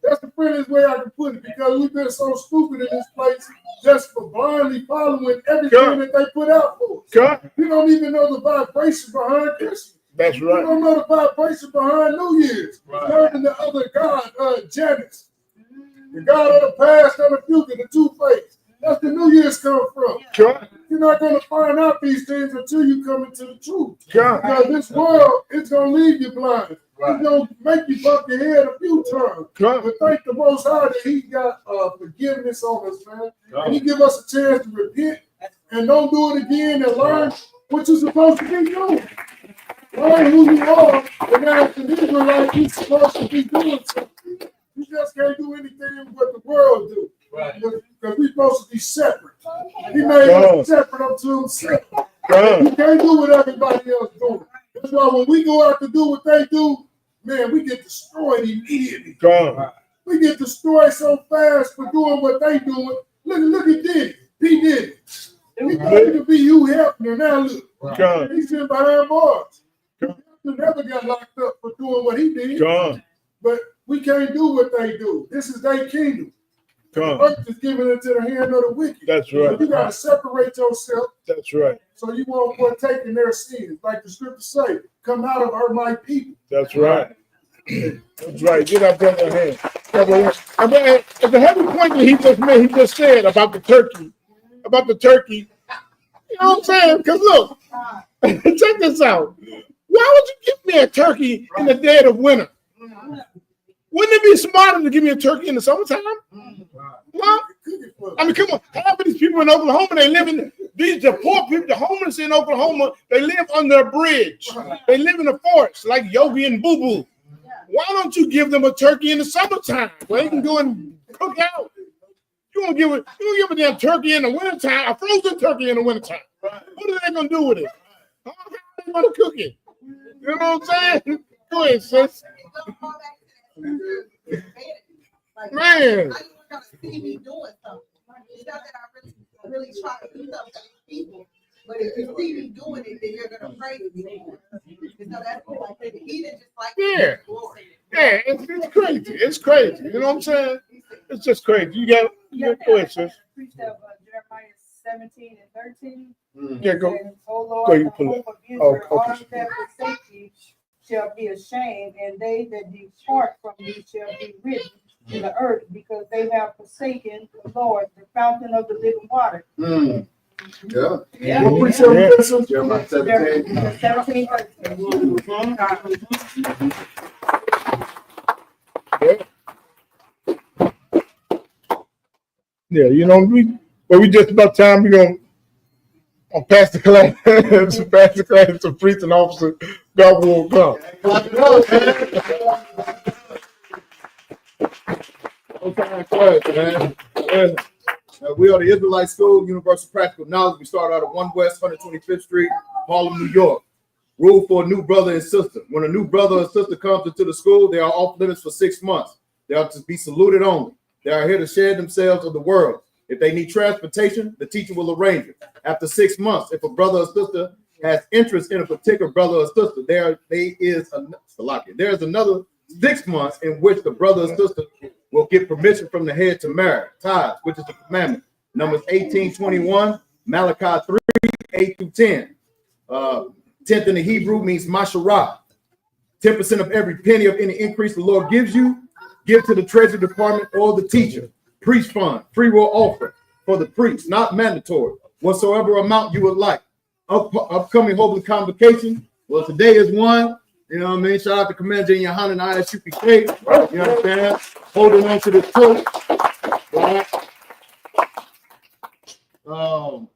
That's the friendliest way I can put it because we've been so stupid in this place just for blindly following everything that they put out for us. You don't even know the vibration behind Christmas. That's right. You don't know the vibration behind New Year's. Serving the other god, Janus. The God of the past and the future, the two-faced. That's the New Year's come from. You're not going to find out these things until you come into the truth. Because this world, it's going to leave you blind. It's going to make you bump your head a few times. But thank the Most High that He got forgiveness on us, man. And He give us a chance to repent and don't do it again and learn what you're supposed to be doing. Learn who you are, and as an Israelite, you're supposed to be doing something. You just can't do anything what the world do. Because we're supposed to be separate. He made us separate unto Himself. You can't do what everybody else doing. That's why when we go out to do what they do, man, we get destroyed immediately. We get destroyed so fast for doing what they doing. Look at Diddy. P. Diddy. He claimed to be Hugh Hefner. Now look. He's sitting behind bars. He never got locked up for doing what he did. But we can't do what they do. This is their kingdom. Earth is given into the hand of the wicked. That's right. So you got to separate yourself. That's right. So you won't partake in their sins. Like the scriptures say, come out of her, my people. That's right. That's right. Get our brother hand. And the heavy point that he just made, he just said about the turkey. You know what I'm saying? Because look, check this out. Why would you give me a turkey in the dead of winter? Wouldn't it be smarter to give me a turkey in the summertime? Huh? I mean, come on. Half of these people in Oklahoma, they live in the poor people, the homeless in Oklahoma, they live under a bridge. They live in the forest like Yogi and Boo Boo. Why don't you give them a turkey in the summertime where they can go and cook out? You won't give a damn turkey in the wintertime, a frozen turkey in the wintertime. What are they gonna do with it? How are they gonna cook it? You know what I'm saying? Go ahead, sis. Like, Man. I just want y'all to see me doing something. It's not that I really try to do something for people, but if you see me doing it, then you're gonna praise me. And so that's what I think. He didn't just like it's crazy. It's crazy. You know what I'm saying? It's just crazy. You got go ahead, sis. Jeremiah 17 and 13. Yeah, go. Oh Lord, go. You pull it. all that forsake you shall be ashamed, and they that depart from thee shall be written in the earth, because they have forsaken the Lord, the fountain of the living water. Yeah. What we say, Bishop? Jeremiah 17. 17. Yeah, you know, we just about time we're gonna pass the class, pass the class to preaching officer. God will come. We are the Israelite School, Universal Practical Knowledge. We start out at 1 West 125th Street, Harlem, New York. Rule for a new brother and sister. When a new brother or sister comes into the school, they are off limits for 6 months. They are to be saluted only. They are here to share themselves of the world. If they need transportation, the teacher will arrange it. After 6 months, if a brother or sister has interest in a particular brother or sister, there is another 6 months in which the brother or sister will get permission from the head to marry. Tithes, which is the commandment. Numbers 18:21, Malachi 3, 8 through 10. 10th in the Hebrew means masharah. 10% of every penny of any increase the Lord gives you, give to the treasury department or the teacher. Priest fund, free will offering for the priest, not mandatory. Whatsoever amount you would like. Upcoming Holy Convocation. Well, today is one. You know what I mean? Shout out to Commander Hachaanakah and Isupk. You understand? Holding on to the truth. Right?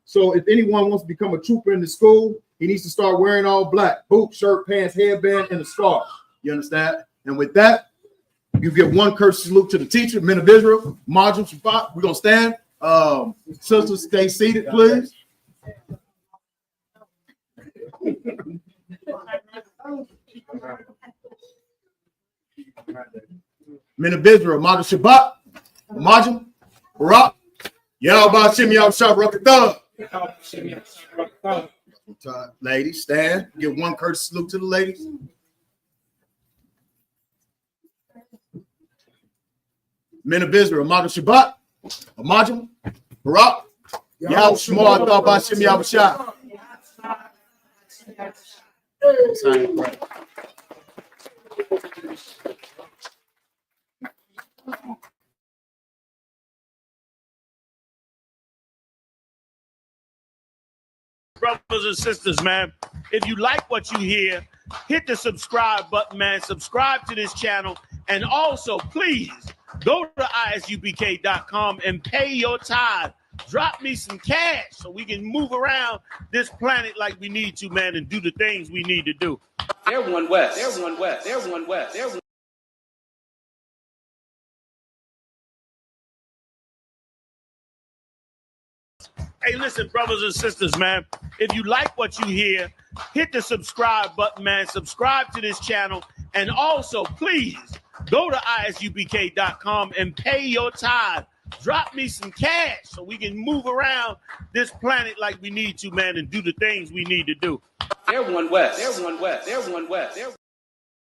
So if anyone wants to become a trooper in the school, he needs to start wearing all black. Boot, shirt, pants, headband, and a scarf. You understand? And with that, you give one courtesy salute to the teacher, men of Israel, Margin Shabbat. We're going to stand. Sisters, stay seated, please. Men of Israel, Margin Shabbat, Margin, Barak, Yahweh Shem Yahweh Rakatah. Ladies, stand. Give one courtesy salute to the ladies. Men of Israel, Margin Shabbat, Margin, Barak, Yahweh Shema Atah Shem Yahweh Shah. Brothers and sisters, man, if you like what you hear, hit the subscribe button, man. Subscribe to this channel. And also, please go to isupk.com and pay your tithe. Drop me some cash so we can move around this planet like we need to, man, and do the things we need to do. Everyone west. Everyone west. Everyone west. Everyone. Hey, listen, brothers and sisters, man, if you like what you hear, hit the subscribe button, man. Subscribe to this channel. And also, please go to isupk.com and pay your tithe. Drop me some cash so we can move around this planet like we need to, man, and do the things we need to do. Everyone west. Everyone west. Everyone west. Everyone.